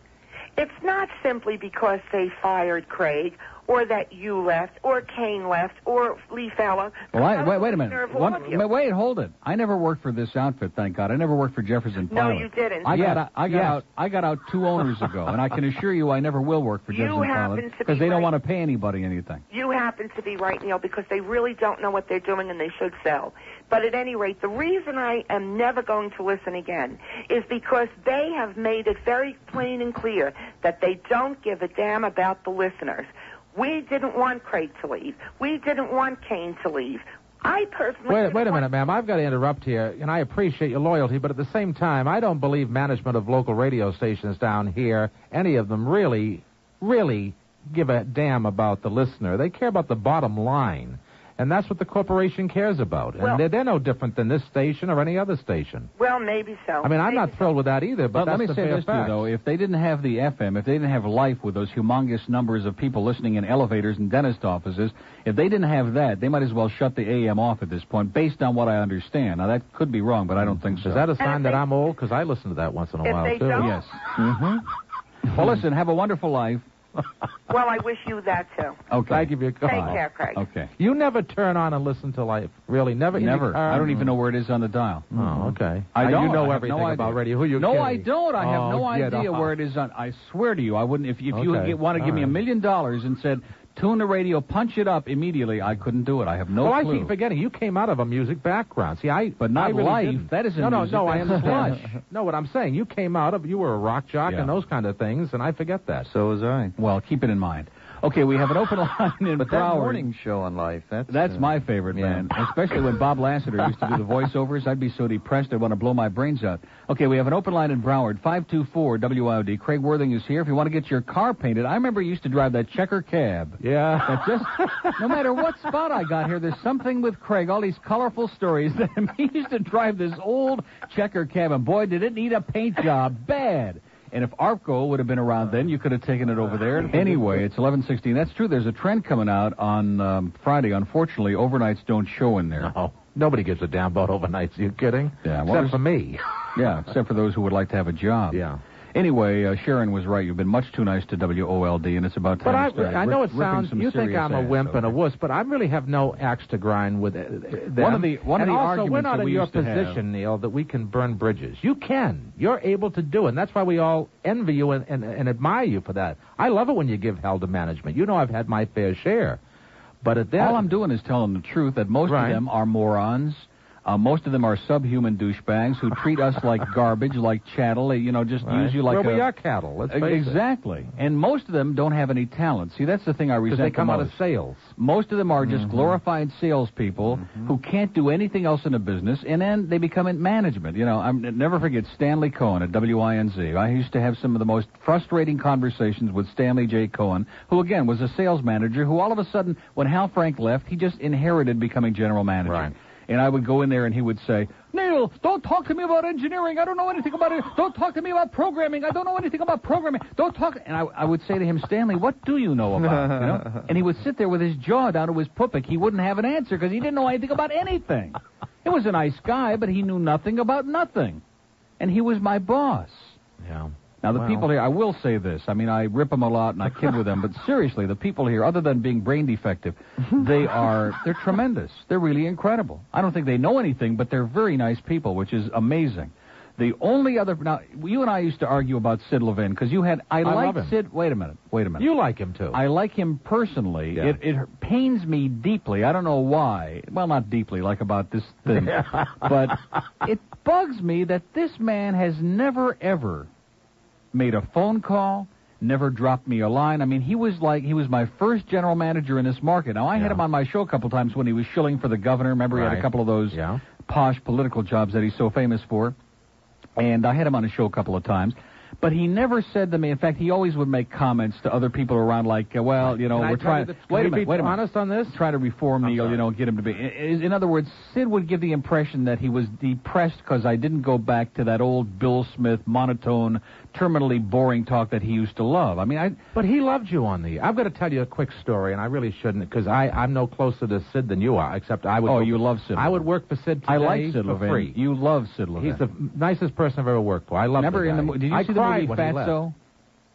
It's not simply because they fired Craig, or that you left, or Kane left, or Lee Fowler. Well, wait a minute. Wait, hold it. I never worked for this outfit, thank God. I never worked for Jefferson Pilot. No, you didn't. I got out 2 owners ago, and I can assure you I never will work for Jefferson Pilot because they don't want to pay anybody anything. You happen to be right, Neil, because they really don't know what they're doing and they should sell. But at any rate, the reason I am never going to listen again is because they have made it very plain and clear that they don't give a damn about the listeners. We didn't want Craig to leave. We didn't want Kane to leave. I personally... Wait a minute, ma'am. I've got to interrupt here, and I appreciate your loyalty, but at the same time, I don't believe management of local radio stations down here, any of them really give a damn about the listener. They care about the bottom line. And that's what the corporation cares about. And Well- they're no different than this station or any other station. Well, maybe so. I mean, I'm Maybe not thrilled with that either, but Let that's me the say fair this to you, fact. though. If they didn't have the FM, if they didn't have life with those humongous numbers of people listening in elevators and dentist offices, if they didn't have that, they might as well shut the AM off at this point, based on what I understand. Now, that could be wrong, but I don't think so. Is that a if sign they- that I'm old? Because I listen to that once in a If while, they too. don't- Yes. Mm-hmm. Well, listen, have a wonderful life. Well, I wish you that, too. Okay. Thank you for your call. Take care, Craig. Okay. You never turn on and listen to life. Really? Never? in your Never. car? I don't even know where it is on the dial. Oh, okay. I Now, don't. You know I have everything no idea. about radio. Who are you No, kidding? I don't. I have no get idea off. where it is on. I swear to you, I wouldn't. If you Okay. want to give me All $1 right. million and said, tune the radio, punch it up immediately, I couldn't do it. I have no Well, I clue. keep forgetting. You came out of a music background. See, But not I really life. didn't. That isn't No, music. I That's understand. slush. No, what I'm saying, you came out of, you were a rock jock Yeah. and those kind of things, and I forget that. So was I. Well, keep it in mind. Okay, we have an open line in But that Broward. morning show on Life, that's My favorite, yeah. man. Especially when Bob Lassiter used to do the voiceovers. I'd be so depressed I'd want to blow my brains out. Okay, we have an open line in Broward, 524 WIOD. Craig Worthing is here. If you want to get your car painted, I remember you used to drive that checker cab. Yeah. That just, no matter what spot I got here, there's something with Craig, all these colorful stories. He used to drive this old checker cab, and boy, did it need a paint job bad. And if ARPCO would have been around then, you could have taken it over there. Anyway, it's 11:16. That's true. There's a trend coming out on Friday. Unfortunately, overnights don't show in there. No. Nobody gives a damn about overnights. Are you kidding? Yeah, well, Except for me. Yeah, except for those who would like to have a job. Yeah. Anyway, Sharon was right. You've been much too nice to WOLD, and it's about time But to start I know it ripping sounds, some you think serious I'm a ass, wimp and a okay? wuss, but I really have no axe to grind with them. One of the and also, arguments we're not that in we your used to have- position, Neil, that we can burn bridges. You can. You're able to do it, and that's why we all envy you and admire you for that. I love it when you give hell to management. You know I've had my fair share. But at that... All I'm doing is telling the truth that most Right. of them are morons. Most of them are subhuman douchebags who treat us like garbage, like chattel. They, just Right. use you like well, we are cattle, let's face it. Exactly. And most of them don't have any talent. See, that's the thing I resent Because they come the out of most. sales. Most of them are just glorified salespeople who can't do anything else in a business, and then they become in management. I never forget Stanley Cohen at WINZ. I used to have some of the most frustrating conversations with Stanley J. Cohen, who, again, was a sales manager who all of a sudden, when Hal Frank left, he just inherited becoming general manager. Right. And I would go in there and he would say, Neil, don't talk to me about engineering. I don't know anything about it. Don't talk to me about programming. I don't know anything about programming. Don't talk. And I would say to him, Stanley, what do you know about? And he would sit there with his jaw down to his puppic. He wouldn't have an answer because he didn't know anything about anything. He was a nice guy, but he knew nothing about nothing. And he was my boss. Yeah. Now, the Well. people here, I will say this. I mean, I rip them a lot and I kid with them, but seriously, the people here, other than being brain defective, they're tremendous. They're really incredible. I don't think they know anything, but they're very nice people, which is amazing. The only other, now, you and I used to argue about Sid Levin, because I love like him. Sid, wait a minute. You like him, too. I like him personally. Yeah. It pains me deeply. I don't know why. Well, not deeply, like about this thing. But it bugs me that this man has never, ever made a phone call, never dropped me a line. I mean, he was my first general manager in this market. Now, I had him on my show a couple times when he was shilling for the governor. Remember, he had a Right. couple of those posh political jobs that he's so famous for. And I had him on a show a couple of times. But he never said to me, in fact, he always would make comments to other people around like, well, Can I we're tell trying you to... the- Wait a can we minute, be honest on this? Try to reform I'm Neil, sorry. get him to be... In other words, Sid would give the impression that he was depressed because I didn't go back to that old Bill Smith, monotone, terminally boring talk that he used to love. I mean, But he loved you on the... I've got to tell you a quick story, and I really shouldn't, because I'm no closer to Sid than you are, except I would... Oh, you love Sid I would Levin. work for Sid today I like Sid for Levin. free. You love Sid Levin. He's the nicest person I've ever worked for. I love Remember the guy. did you I see the cried movie when he left. Fatso?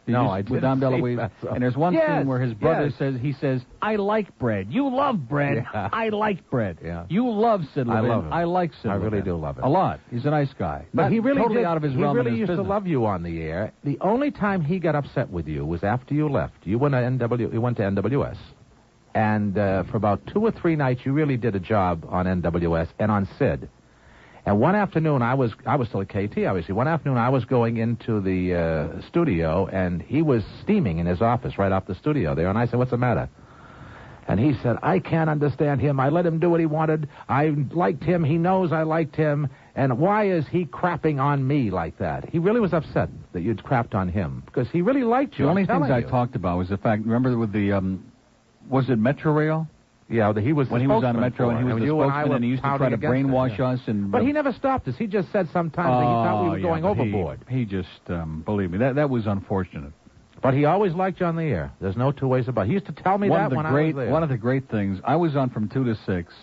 No, I With didn't Dom see DeLuise. Fatso. And there's one Yes, scene where his brother yes. he says, I like bread. You love bread. Yeah. I like bread. Yeah. You love Sid I Levin. love him. I like Sid I Levin. really do love him. A lot. He's a nice guy. But Not he really totally did, out of his he realm really in his used business. to love you on the air. The only time he got upset with you was after you left. You went to NWS. And for about 2 or 3 nights, you really did a job on NWS and on Sid. And one afternoon, I was still at KT, obviously. One afternoon, I was going into the studio, and he was steaming in his office right off the studio there. And I said, what's the matter? And he said, I can't understand him. I let him do what he wanted. I liked him. He knows I liked him. And why is he crapping on me like that? He really was upset that you'd crapped on him, because he really liked you. The only I'm things telling I you. talked about was the fact, remember with the, was it Metro Rail? Yeah, he was when the he was on spokesman Metro, and he was the spokesman, and he used to try to brainwash us. But he never stopped us. He just said sometimes that he thought we were going overboard. He just, believe me, that was unfortunate. But he always liked you on the air. There's no two ways about it. He used to tell me that when I was there. One of the great things, I was on from 2 to 6,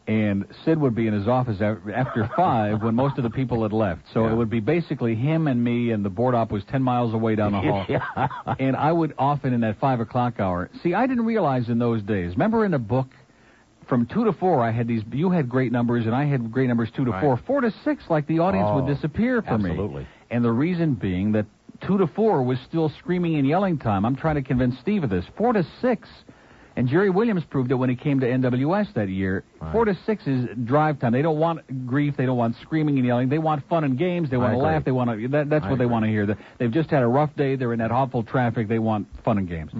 and Sid would be in his office after 5 when most of the people had left. So it would be basically him and me, and the board op was 10 miles away down the hall. And I would often, in that 5 o'clock hour, see, I didn't realize in those days, remember in the book, from 2 to 4, I had these. You had great numbers, and I had great numbers 2 to 4. 4 to 6, like the audience would disappear for me. Absolutely. And the reason being that 2 to 4 was still screaming and yelling time. I'm trying to convince Steve of this. 4 to 6, and Jerry Williams proved it when he came to NWS that year. 4 to 6 is drive time. They don't want grief. They don't want screaming and yelling. They want fun and games. They want to laugh. They want to. That's what they want to hear. They've just had a rough day. They're in that awful traffic. They want fun and games.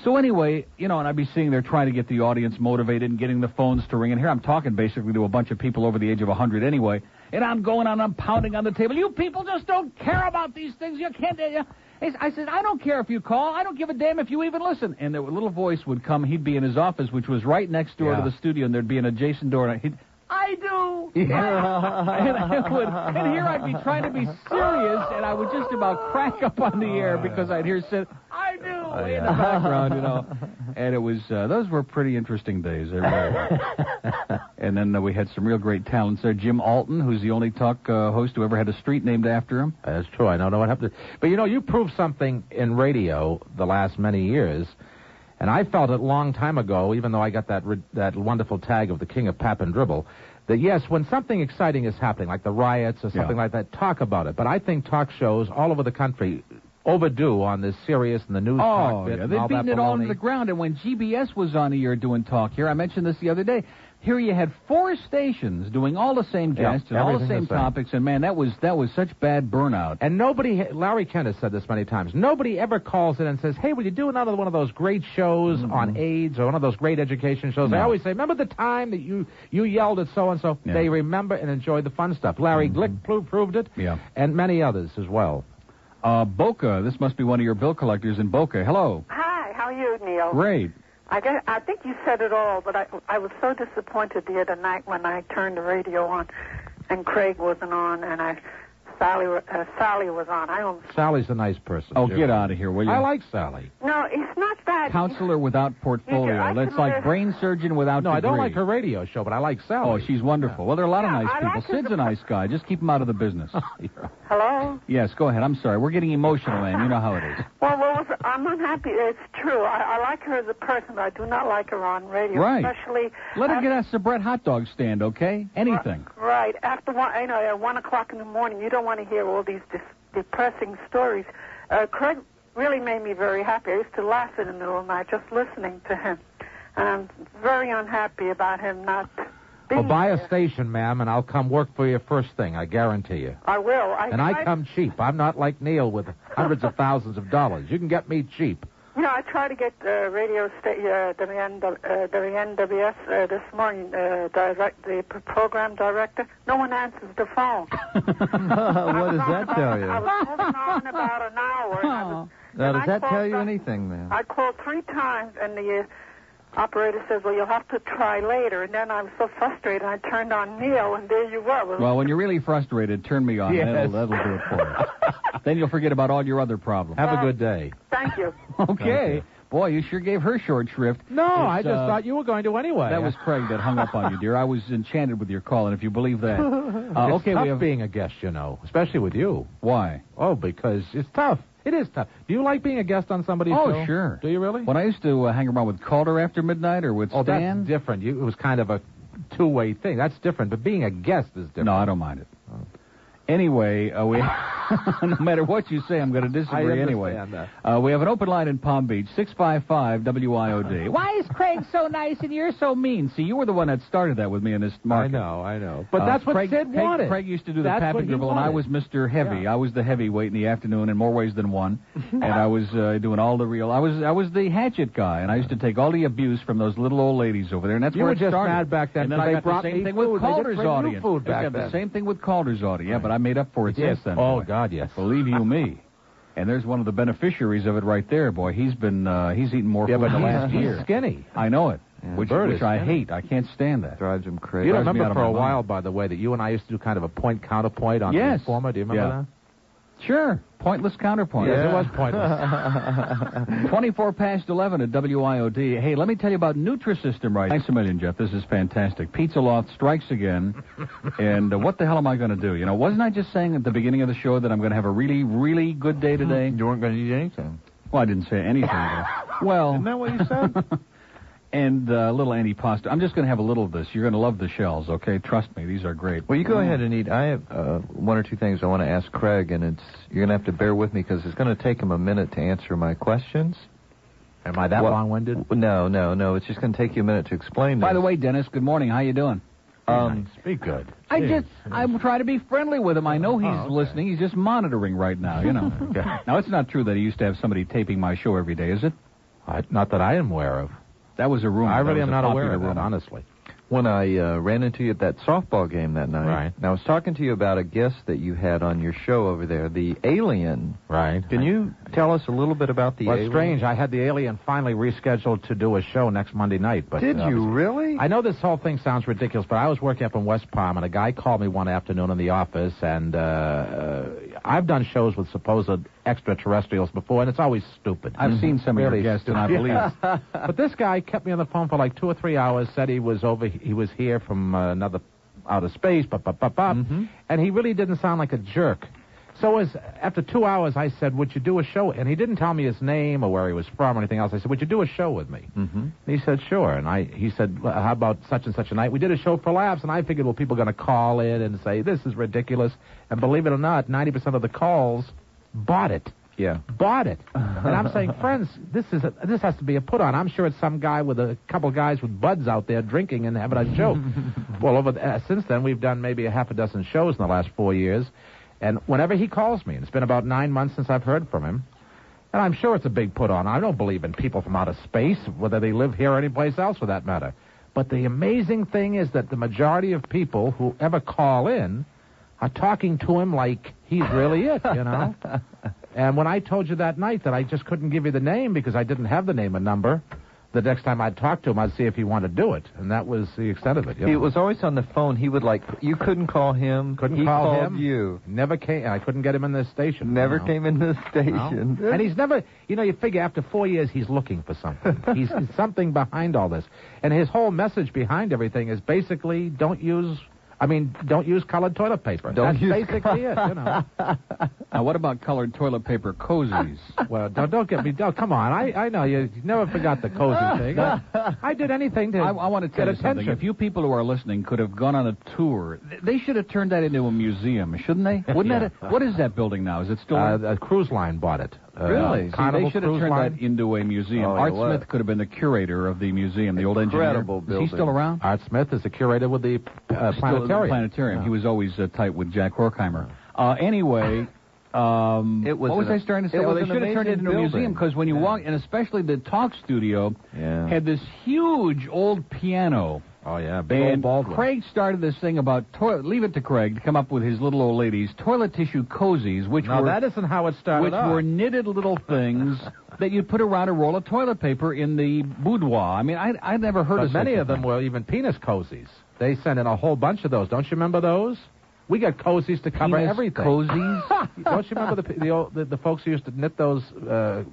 So anyway, and I'd be sitting there trying to get the audience motivated and getting the phones to ring. And here I'm talking basically to a bunch of people over the age of 100 anyway. And I'm going on, I'm pounding on the table. You people just don't care about these things. You can't. I said, I don't care if you call. I don't give a damn if you even listen. And a little voice would come. He'd be in his office, which was right next door to the studio, and there'd be an adjacent door. And I do. And here I'd be trying to be serious, and I would just about crack up on the air because I'd hear Sid, I do, in the background, And it was, those were pretty interesting days. They really were. And then we had some real great talents there. Jim Alton, who's the only talk host who ever had a street named after him. That's true. I don't know what happened. But, you proved something in radio the last many years. And I felt it a long time ago, even though I got that wonderful tag of the king of pap and dribble, that, yes, when something exciting is happening, like the riots or something like that, talk about it. But I think talk shows all over the country overdue on this serious and the news talk bit. They've beaten it all into the ground. And when GBS was on the air doing talk here, I mentioned this the other day, here you had 4 stations doing all the same guests and all the same topics, and man, that was such bad burnout. And nobody, Larry Kent has said this many times, nobody ever calls in and says, hey, will you do another one of those great shows on AIDS or one of those great education shows? No. I always say, remember the time that you yelled at so-and-so? Yeah. They remember and enjoy the fun stuff. Larry Glick proved it, and many others as well. Boca, this must be one of your bill collectors in Boca. Hello. Hi, how are you, Neil? Great. I think you said it all, but I was so disappointed the other night when I turned the radio on and Craig wasn't on and Sally was on. Sally's a nice person. Oh, get out of here, will you? I like Sally. No, it's not that. Counselor without portfolio. That's like brain surgeon without degree. I don't like her radio show, but I like Sally. Oh, she's wonderful. Well, there are a lot of nice people. Sid's a nice guy. Just keep him out of the business. Hello? Yes, go ahead. I'm sorry. We're getting emotional, man. You know how it is. Well, I'm unhappy. It's true. I like her as a person, but I do not like her on radio. Right. Especially... Let her get us a Brett hot dog stand, okay? Anything. Right. After at 1 o'clock in the morning, you don't want to hear all these depressing stories. Craig really made me very happy. I used to laugh in the middle of the night just listening to him. And I'm very unhappy about him not being buy a station, ma'am, and I'll come work for you first thing, I guarantee you. I will. I come cheap. I'm not like Neil with hundreds of thousands of dollars. You can get me cheap. I tried to get radio WNWS this morning, the program director. No one answers the phone. What does that tell you? I was moving on about an hour. Now, does that tell you anything, man? I called 3 times, and the operator says, well, you'll have to try later. And then I was so frustrated, I turned on Neil, and there you were. Well, when you're really frustrated, turn me on. Yes. That'll do it for you. Then you'll forget about all your other problems. Have a good day. Thank you. Okay. Boy, you sure gave her short shrift. No, I just thought you were going to anyway. That was Craig that hung up on you, dear. I was enchanted with your call, and if you believe that. It's tough being a guest, especially with you. Why? Oh, because it's tough. It is tough. Do you like being a guest on somebody's show? Oh, sure. Do you really? When I used to hang around with Calder after midnight or with Stan. That's different. It was kind of a two-way thing. That's different, but being a guest is different. No, I don't mind it. Oh. Anyway, no matter what you say, I'm going to disagree anyway. We have an open line in Palm Beach, 655 WIOD. Why is Craig so nice and you're so mean? See, you were the one that started that with me in this market. I know. But that's what Sid wanted. Craig used to do the pap and dribble, and I was Mr. Heavy. I was the heavyweight in the afternoon in more ways than one. And I was doing all the real... I was the hatchet guy, and I used to take all the abuse from those little old ladies over there, and that's where it started. You were just mad back then. And then I got the same thing with Calder's audience. I got the same thing with Calder's audience. Yeah, but I made up for it since then. Oh, God, yes. Believe you me. And there's one of the beneficiaries of it right there, boy. He's eaten more food in the last year. He's skinny. I know it. Yeah. which Bird is I funny. hate. I can't stand that. Drives him crazy. You Drives me out remember of for my a while, mind. by the way, that you and I used to do kind of a point-counterpoint on the Yes. Informer? Do you remember that? Sure. Pointless counterpoint. Yes, it was pointless. 24 past 11 at WIOD. Hey, let me tell you about Nutrisystem right now. Thanks a million, Jeff. This is fantastic. Pizza Loft strikes again. And what the hell am I going to do? You know, wasn't I just saying at the beginning of the show that I'm going to have a really, really good day today? You weren't going to eat anything. Well, I didn't say anything. Well, Isn't that what you said? and a little antipasta. I'm just going to have a little of this. You're going to love the shells, okay? Trust me, these are great. Well, you go ahead and eat. I have one or two things I want to ask Craig, and you're going to have to bear with me because it's going to take him a minute to answer my questions. Am I that long-winded? No. It's just going to take you a minute to explain this. By the way, Dennis, good morning. How you doing? Be good. I'm trying to be friendly with him. I know he's listening. He's just monitoring right now, you know. Now, it's not true that he used to have somebody taping my show every day, is it? Not that I am aware of. That was a rumor. I really That am was a not aware popular of that, rumor. honestly. When I ran into you at that softball game that night, Right. and I was talking to you about a guest that you had on your show over there, the alien. Right. Can you tell us a little bit about the Well, alien? it's strange. I had the alien finally rescheduled to do a show next Monday night. But Did you really? I know this whole thing sounds ridiculous, but I was working up in West Palm, and a guy called me one afternoon in the office, and I've done shows with supposed extraterrestrials before, and it's always stupid. I've seen some of your guests, and I believe it. But this guy kept me on the phone for like 2 or 3 hours, said he was here from another outer space, and he really didn't sound like a jerk. So after 2 hours, I said, would you do a show? And he didn't tell me his name or where he was from or anything else. I said, would you do a show with me? Mm-hmm. And he said, sure. And he said, well, how about such and such a night? We did a show for laughs, and I figured, well, people are going to call in and say, this is ridiculous. And believe it or not, 90% of the calls bought it. Yeah. Bought it. And I'm saying, friends, this has to be a put-on. I'm sure it's some guy with a couple guys with buds out there drinking and having a joke. Well, since then, we've done maybe a half a dozen shows in the last 4 years. And whenever he calls me, and it's been about 9 months since I've heard from him, and I'm sure it's a big put-on. I don't believe in people from outer space, whether they live here or anyplace else for that matter. But the amazing thing is that the majority of people who ever call in are talking to him like he's really it, you know? And when I told you that night that I just couldn't give you the name because I didn't have the name and number, the next time I'd talk to him, I'd see if he wanted to do it. And that was the extent of it. You know? He was always on the phone. He would you couldn't call him. Couldn't call him. You. Never came. I couldn't get him in this station. Never came in this station. No. And he's never, you figure after 4 years he's looking for something. He's something behind all this. And his whole message behind everything is basically don't use colored toilet paper. That's basically it, you know. Now, what about colored toilet paper cozies? Well, don't get me. Come on. I know you never forgot the cozy thing. I did anything to I want to tell you get something. attention. If you people who are listening could have gone on a tour, they should have turned that into a museum, shouldn't they? Wouldn't that? What is that building now? Is it still? A cruise line bought it. Really? See, they should have turned that into a museum. Oh, Art you what? Smith could have been the curator of the museum, the old engineer. Incredible Is building. he still around? Art Smith is the curator with the Still planetarium. the planetarium. Yeah. He was always tight with Jack Horkheimer. Anyway, It was what was I starting to say? it was They an should have turned it amazing into a museum building. because when you walk, and especially the talk studio, had this huge old piano. Oh, yeah, big old And Baldwin. Craig started this thing about leave it to Craig to come up with his little old ladies toilet tissue cozies, which No, were that isn't how it started which off. were knitted little things that you put around a roll of toilet paper in the boudoir. I mean, I never heard But of such many a of them thing. were even penis cozies. They sent in a whole bunch of those. Don't you remember those? We got cozies to cover Penis everything. cozies? Don't you remember the folks who used to knit those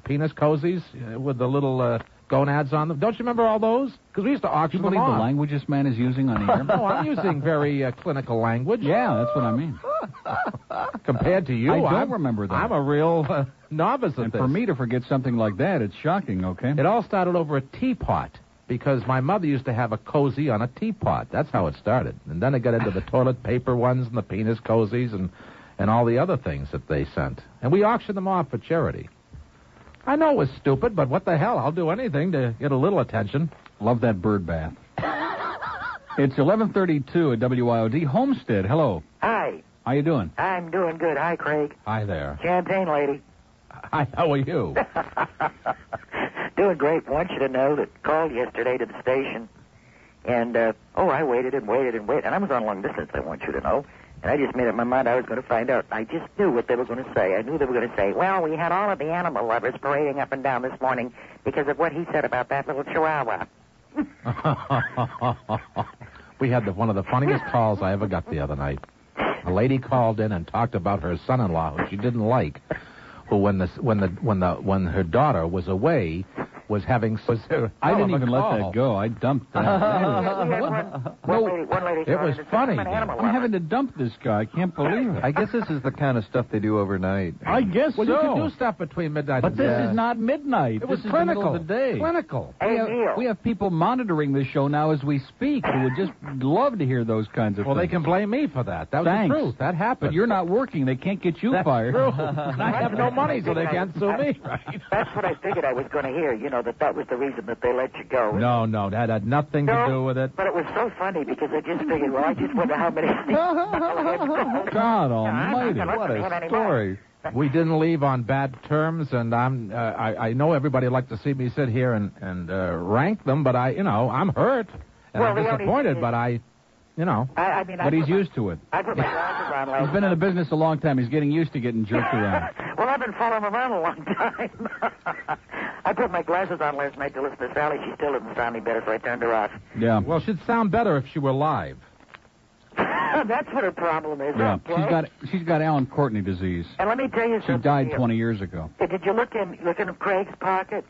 penis cozies with the little gonads on them? Don't you remember all those? Because we used to Do you auction them believe the off. language this man is using on the air? No, I'm using very clinical language. Yeah, that's what I mean. Compared to you, I don't remember that. I'm a real novice at And this. for me to forget something like that, it's shocking, okay? It all started over a teapot because my mother used to have a cozy on a teapot. That's how it started. And then it got into the toilet paper ones and the penis cozies and all the other things that they sent. And we auctioned them off for charity. I know it was stupid, but what the hell? I'll do anything to get a little attention. Love that bird bath. It's 11:32 at WIOD. Homestead, hello. Hi, How you doing? I'm doing good. Hi, Craig. Hi there. Champagne lady. Hi, how are you? Doing great. Want you to know that called yesterday to the station, and, I waited and waited and waited, and I was on long distance, I want you to know, and I just made up my mind I was going to find out. I just knew what they were going to say. I knew they were going to say, well, we had all of the animal lovers parading up and down this morning because of what he said about that little chihuahua. We had one of the funniest calls I ever got the other night. A lady called in and talked about her son-in-law, who she didn't like, who when her daughter was away, was having. I didn't even let that go. I dumped that. It was funny. I'm having to dump this guy. I can't believe it. I guess this is the kind of stuff they do overnight. I guess well, so. you can do stuff between midnight but and this is not midnight. It was this clinical. Is the middle of the day. Clinical. We have people monitoring this show now as we speak who would just love to hear those kinds of things. Well, they can blame me for that. That was the truth. That happened. But you're not working. They can't get you fired. True. I have no money, so they can't sue me. Right? That's what I figured I was going to hear. that was the reason that they let you go. No, that had nothing to do with it. But it was so funny because I just figured, I just wonder how many. God Almighty! What a story. We didn't leave on bad terms, and I know everybody would like to see me sit here and rank them, but I'm hurt and I'm disappointed, but but he's used to it. I put my glasses on last He's been in the business a long time. He's getting used to getting jerked around. Well, I've been following him around a long time. I put my glasses on last night to listen to Sally. She still didn't sound any better, so I turned her off. Yeah. Well, she'd sound better if she were live. That's what her problem is. Yeah. Okay? She's got Alan Courtney disease. And let me tell you something. She died 20 years ago. Did you look in Craig's pocket?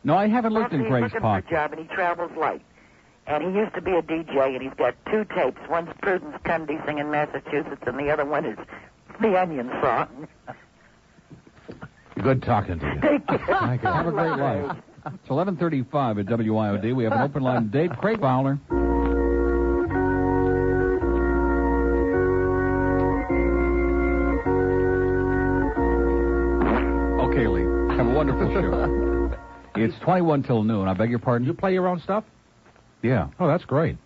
No, I haven't looked in Craig's pocket. For a job, and he travels light. And he used to be a DJ, and he's got 2 tapes. One's Prudence Cundy singing Massachusetts, and the other one is the Onion song. Good talking to you. Thank you. Thank you. Have a great life. It's 11:35 at WIOD. We have an open line date. Craig Fowler. Okay, Lee. Have a wonderful show. It's 21 till noon. I beg your pardon? You play your own stuff? Yeah. Oh, that's great.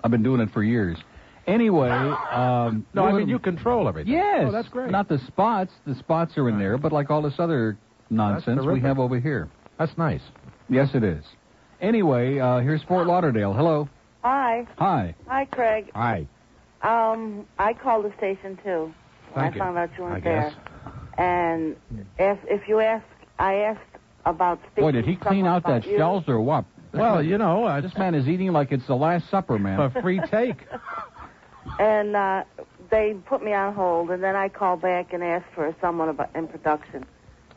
I've been doing it for years. Anyway, no, I mean you control everything. Yes. Oh, that's great. Not the spots. The spots are in there, but like all this other nonsense we have over here. That's nice. Yes, it is. Anyway, here's Fort Lauderdale. Hello. Hi. Hi. Hi, Craig. Hi. I called the station too. Thank you. I found out you weren't guess. there. And I asked about speaking. Boy, did he clean out that shelves or what? Well, this man is eating like it's the Last Supper, man. A free take. And they put me on hold, and then I called back and asked for someone in production.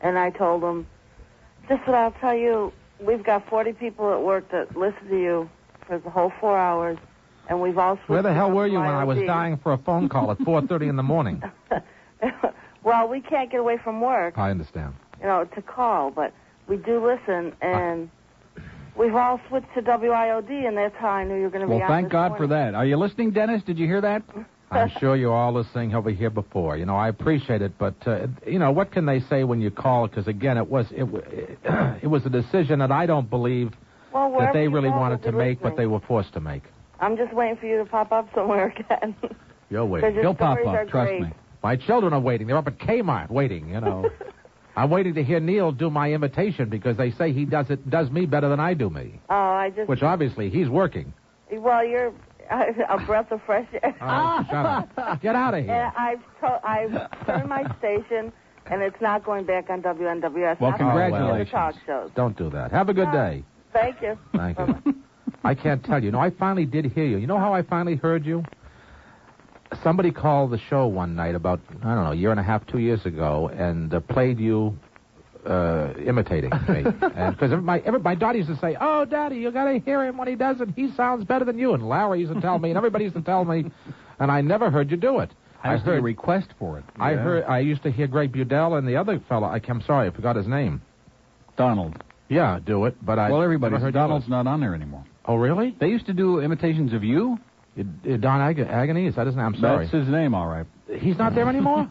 And I told them, just what I'll tell you, we've got 40 people at work that listen to you for the whole 4 hours, and we've all switched. Where the hell were you WIOD. when I was dying for a phone call at 4:30 in the morning? Well, we can't get away from work. I understand. To call, but we do listen, and we've all switched to WIOD, and that's how I knew you were going to be on. Well, thank God for that. Are you listening, Dennis? Did you hear that? I'm sure you're all listening over here before. I appreciate it, but what can they say when you call? Because again, it was a decision that I don't believe that they really wanted to make, but they were forced to make. I'm just waiting for you to pop up somewhere again. You're waiting. He'll pop up. Trust me. My children are waiting. They're up at Kmart waiting. I'm waiting to hear Neil do my imitation because they say he does me better than I do me. Oh, which obviously he's working. Well, you're a breath of fresh air. Oh, shut up. Get out of here. And I've turned my station, and it's not going back on WNWS. Well, congratulations. Talk shows. Don't do that. Have a good day. Thank you. Thank you. I can't tell you. I finally did hear you. You know how I finally heard you? Somebody called the show one night about, a year and a half, 2 years ago, and played you imitating me. Because my daughter used to say, "Oh, Daddy, you got to hear him when he does it. He sounds better than you." And Larry used to tell me, and everybody used to tell me, and I never heard you do it. I heard a request for it. I heard. I used to hear Greg Budell and the other fellow. I'm sorry, I forgot his name. Donald. Yeah, do it. But everybody heard Donald's not on there anymore. Oh, really? They used to do imitations of you. Don Agony, is that his name? I'm sorry. That's his name, all right. He's not there anymore?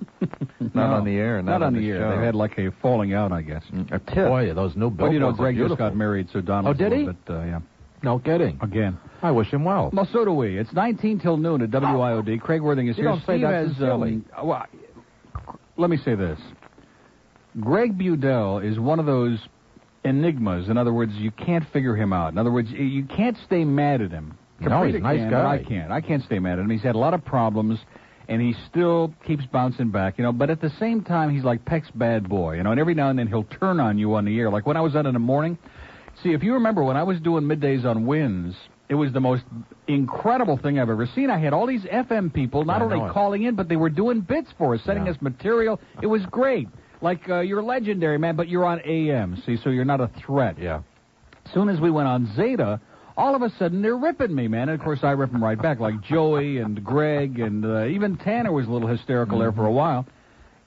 Not on the air. Not on the air. They had like a falling out, I guess. A tip. Boy, those new billboards. Well, Greg just got married, so Donald's did he? yeah. No kidding. Again. I wish him well. Well, so do we. It's 19 till noon at WIOD. Craig Worthing is you here. Don't say Steve that has, sincerely. Let me say this. Greg Budell is one of those enigmas. In other words, you can't figure him out. In other words, you can't stay mad at him. No, he's a nice guy. I can't stay mad at him. He's had a lot of problems, and he still keeps bouncing back, But at the same time, he's like Peck's bad boy, And every now and then he'll turn on you on the air. Like when I was out in the morning, See, if you remember when I was doing middays on Winds, it was the most incredible thing I've ever seen. I had all these FM people not only calling in, but they were doing bits for us, sending us material. It was great. Like, you're legendary, man, but you're on AM, see, so you're not a threat. Yeah. As soon as we went on Zeta, all of a sudden they're ripping me, man. And, of course, I rip them right back, like Joey and Greg, and even Tanner was a little hysterical there for a while.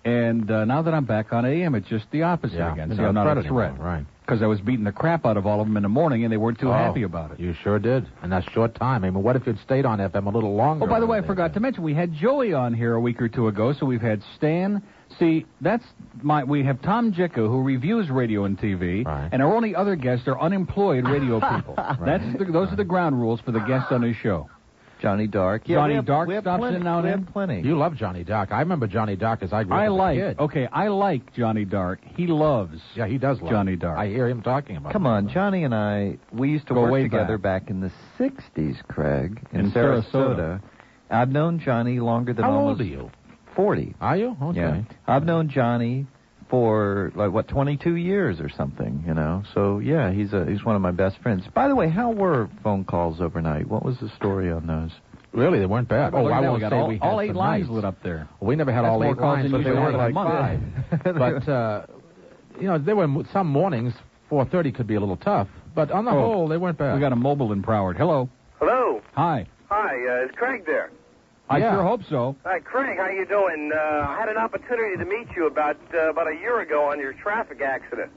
And now that I'm back on AM, it's just the opposite again. See, I'm not a threat. Right. Because I was beating the crap out of all of them in the morning, and they weren't too happy about it. You sure did. And that's short time. I mean, what if you'd stayed on FM a little longer? Oh, by the way, I forgot to mention, we had Joey on here a week or two ago, so we've had Stan. See, we have Tom Jicka, who reviews radio and TV, and our only other guests are unemployed radio people. Those are the ground rules for the guests on his show. Johnny Dark. Yeah, Johnny Dark stops in now and then. Plenty. You love Johnny Dark. I remember Johnny Dark as I grew up as a kid. Okay, I like Johnny Dark. He loves he does love Johnny Dark. I hear him talking about Come on, Johnny and I, we used to work together back in the 60s, Craig, in Sarasota. I've known Johnny longer than How old are you? 40. Are you? Okay. Yeah. I've known Johnny for, 22 years or something, you know. So, yeah, he's one of my best friends. By the way, how were phone calls overnight? What was the story on those? Really, they weren't bad. Well, I won't say we had all 8 lines lit up there. Well, we never had all 8 lines, but they were like 5. But, there were some mornings, 4:30 could be a little tough. But on the whole, they weren't bad. We got a mobile in Broward. Hello. Hello. Hi. Hi, is Craig there? I sure hope so. Hi, Craig, how you doing? I had an opportunity to meet you about a year ago on your traffic accident.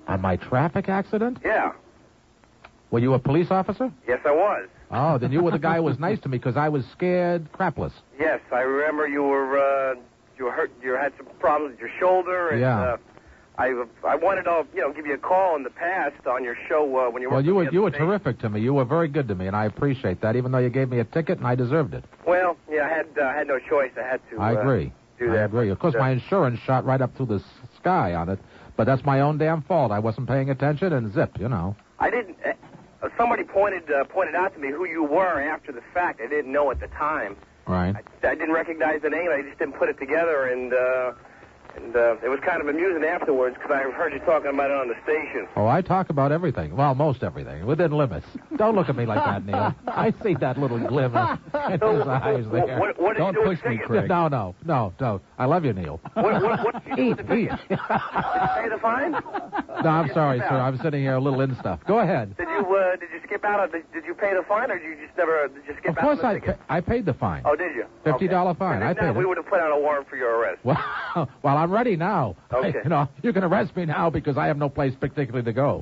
On my traffic accident? Yeah. Were you a police officer? Yes, I was. Oh, then you were the guy who was nice to me because I was scared crapless. Yes, I remember you were hurt. You had some problems with your shoulder, and I wanted to give you a call in the past on your show when you were. Well, you were terrific to me. You were very good to me, and I appreciate that. Even though you gave me a ticket, and I deserved it. Well, yeah, I had no choice. I had to. I agree. Do that. I agree. Of course, my insurance shot right up through the sky on it, but that's my own damn fault. I wasn't paying attention, and zip, you know. I didn't. Somebody pointed out to me who you were after the fact. I didn't know at the time. Right. I didn't recognize the name. I just didn't put it together, and it was kind of amusing afterwards because I heard you talking about it on the station. Oh, I talk about everything. Well, most everything, within limits. Don't look at me like that, Neil. I see that little glimmer in his eyes there. What Don't push me, Craig. No, don't. I love you, Neil. What did you do with the ticket? Did you pay the fine? No, I'm sorry, sir. I'm sitting here a little in stuff. Go ahead. Did you skip out? Did you pay the fine, or did you just never? Did you skip out? Of course, I paid the fine. Oh, did you? $50 fine. I paid it. We would have put out a warrant for your arrest. Well, I'm ready now. Okay. You can arrest me now because I have no place particularly to go.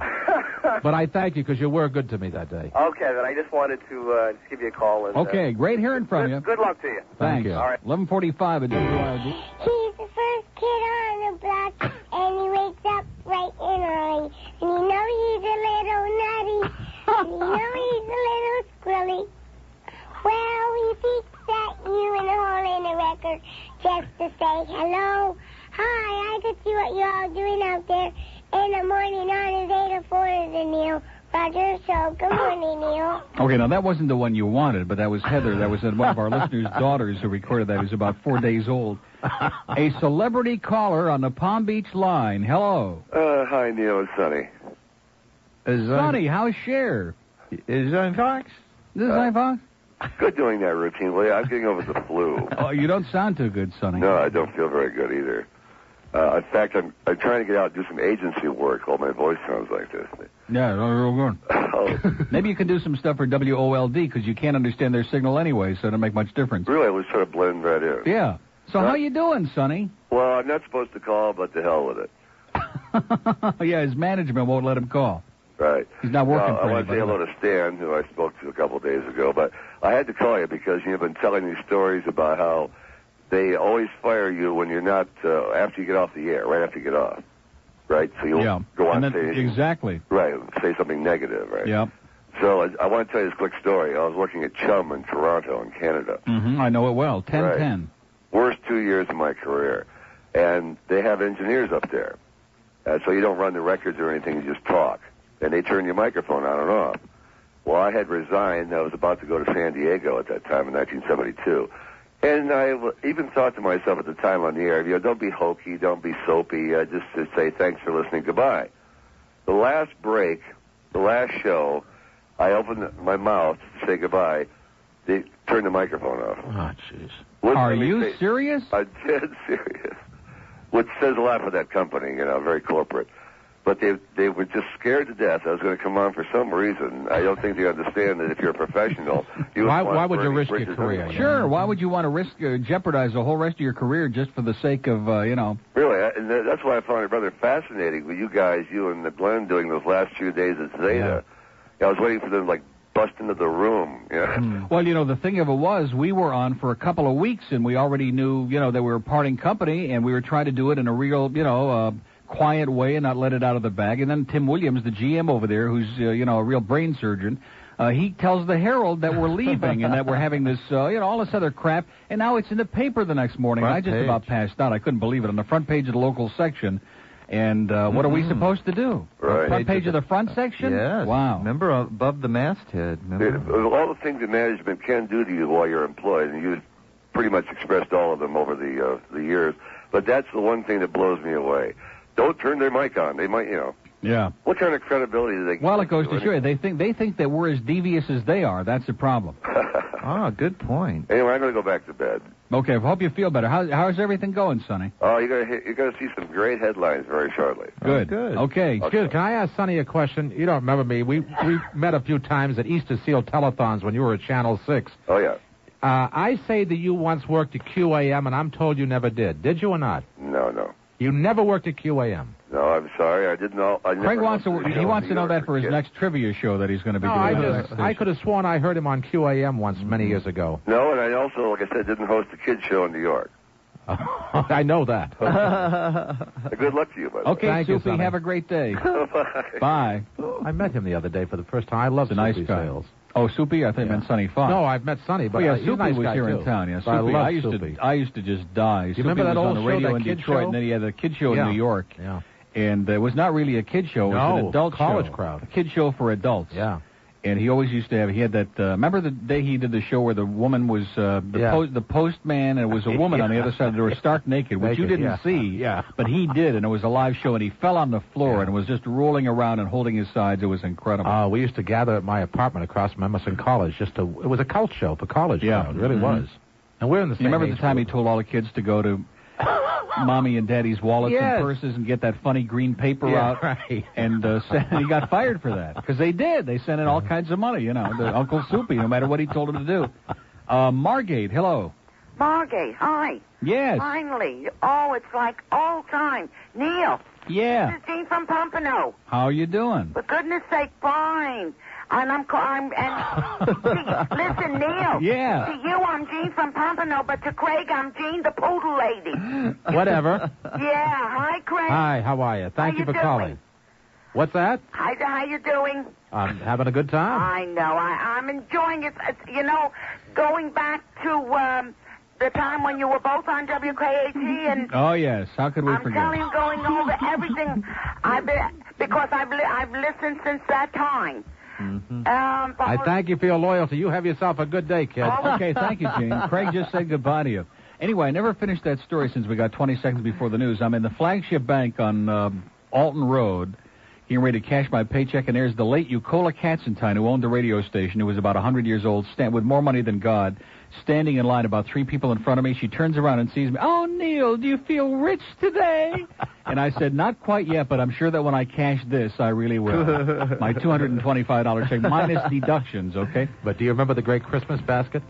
But I thank you because you were good to me that day. Okay, then I just wanted to just give you a call. And, okay, great hearing from you. Good luck to you. Thanks. You. All right. 11:45 at WIOD. He's the first kid on the block, and he wakes up bright and early. And you know he's a little nutty. And you know he's a little squirrely. Well, he peeks at you in the hole in the record just to say hello. Hi, I could see what you're all doing out there in the morning on his 8 or 4 is the Neil Rogers Show. Good morning, Neil. Okay, now that wasn't the one you wanted, but that was Heather. That was one of our listeners' daughters who recorded that. He was about 4 days old. A celebrity caller on the Palm Beach line. Hello. Hi, Neil. It's Sonny. Sonny, how's Cher? Is Sonny Fox? This is Sonny Fox? Good doing that routinely. I'm getting over the flu. Oh, you don't sound too good, Sonny. No, I don't feel very good either. In fact, I'm trying to get out and do some agency work while my voice sounds like this. Yeah, real good. Oh. Maybe you can do some stuff for WOLD because you can't understand their signal anyway, so it doesn't make much difference. Really, I was trying to blend right in. Yeah. So how you doing, Sonny? Well, I'm not supposed to call, but to hell with it. Yeah, his management won't let him call. Right. He's not working for I want to say hello to Stan, who I spoke to a couple of days ago, but I had to call you because you've been telling these stories about how they always fire you when you're not, after you get off the air, right after you get off. Right? So you'll go on stage. Exactly. Right, say something negative, right? Yeah. So I want to tell you this quick story. I was working at Chum in Toronto in Canada. Mm-hmm. I know it well. 10-10. Worst 2 years of my career. And they have engineers up there. So you don't run the records or anything, you just talk. And they turn your microphone on and off. Well, I had resigned. I was about to go to San Diego at that time in 1972. And I even thought to myself at the time on the air, don't be hokey, don't be soapy, just to say thanks for listening, goodbye. The last break, the last show, I opened my mouth to say goodbye. They turned the microphone off. Oh, jeez. Are you serious? I'm dead serious. Which says a lot for that company, very corporate. But they were just scared to death I was going to come on for some reason. I don't think they understand that if you're a professional, why would you risk your career? Sure. Why would you want to jeopardize the whole rest of your career just for the sake of, Really, and that's why I found it rather fascinating with you guys, you and Glenn, doing those last few days at Zeta. I was waiting for them to, bust into the room. Well, the thing of it was, we were on for a couple of weeks, and we already knew, that we were parting company, and we were trying to do it in a real, quiet way and not let it out of the bag. And then Tim Williams, the GM over there, who's, a real brain surgeon, he tells the Herald that we're leaving and that we're having this, all this other crap. And now it's in the paper the next morning. I just about passed out. I couldn't believe it. On the front page of the local section. And what are we supposed to do? Right. Front page of the front section? Yes. Wow. Remember above the masthead. All the things that management can do to you while you're employed, and you've pretty much expressed all of them over the years, but that's the one thing that blows me away. Don't turn their mic on. They might, Yeah. What kind of credibility do they get? Well, it goes to show you. They think that we're as devious as they are. That's the problem. Good point. Anyway, I'm going to go back to bed. Okay, I hope you feel better. How's everything going, Sonny? Oh, you're going to see some great headlines very shortly. Good. Good. Okay. Excuse me, can I ask Sonny a question? You don't remember me. We met a few times at Easter Seal telethons when you were at Channel 6. Oh, yeah. I say that you once worked at QAM, and I'm told you never did. Did you or not? No. You never worked at QAM. No, I'm sorry. I didn't know. Craig wants to know that for his next trivia show that he's going to be doing. I could have sworn I heard him on QAM once many years ago. No, and I also, like I said, didn't host a kids show in New York. I know that. Good luck to you, buddy. Okay, Thank Soupy, you, have a great day. Bye. Bye. I met him the other day for the first time. I love He's a nice Soupy guy. Sales. Oh, Soupy? I think you meant Sonny Fox. No, I've met Sonny, but yeah, he's a Soupy nice was guy here too. in town. Yeah, But Soupy. I love Soupy. I used to just die. You remember that was old on the radio show, in that kid Detroit, show? and then he had a kid show in New York. Yeah. And it was not really a kid show. It was an adult college show. crowd. A kid show for adults. Yeah. And he always used to have, he had that, remember the day he did the show where the woman was, the postman, and it was a woman on the other side of the door, stark naked, which you didn't see. Yeah. But he did, and it was a live show, and he fell on the floor and was just rolling around and holding his sides. It was incredible. We used to gather at my apartment across from Emerson College it was a cult show for college crowd. It really was. And we're in the same You remember age the time group. he told all the kids to go to Mommy and Daddy's wallets and purses and get that funny green paper out? Right. And he got fired for that. Because they did. They sent in all kinds of money, the Uncle Soupy, no matter what he told them to do. Margate, hello. Margate, hi. Yes. Finally. Oh, it's like old time. Neil. Yeah. This is Jean from Pompano. How are you doing? For goodness sake, fine. And listen, Neil. Yeah. To you, I'm Jean from Pompano, but to Craig, I'm Jean, the poodle lady. Whatever. Yeah. Hi, Craig. Hi, how are you? Thank you for calling. What's that? Hi, how you doing? I'm having a good time. I know. I'm enjoying it. Going back to the time when you were both on WKAT and... Oh, yes. How could we forget? I'm telling you, going over everything. Because I've listened since that time. Mm-hmm. I thank you for your loyalty. You have yourself a good day, kid. Okay, thank you, Gene. Craig just said goodbye to you. Anyway, I never finished that story since we got 20 seconds before the news. I'm in the Flagship Bank on Alton Road, getting ready to cash my paycheck, and there's the late Eucola Katzenstein, who owned the radio station, who was about 100 years old, with more money than God, standing in line, about 3 people in front of me. She turns around and sees me. Oh, Neil, do you feel rich today? And I said, not quite yet, but I'm sure that when I cash this, I really will. My $225 check, minus deductions, okay? But do you remember the great Christmas basket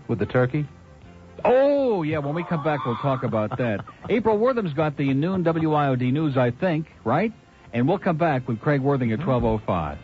with the turkey? Oh, yeah, when we come back, we'll talk about that. April Wortham's got the noon WIOD news, I think, right? And we'll come back with Craig Worthing at 12:05.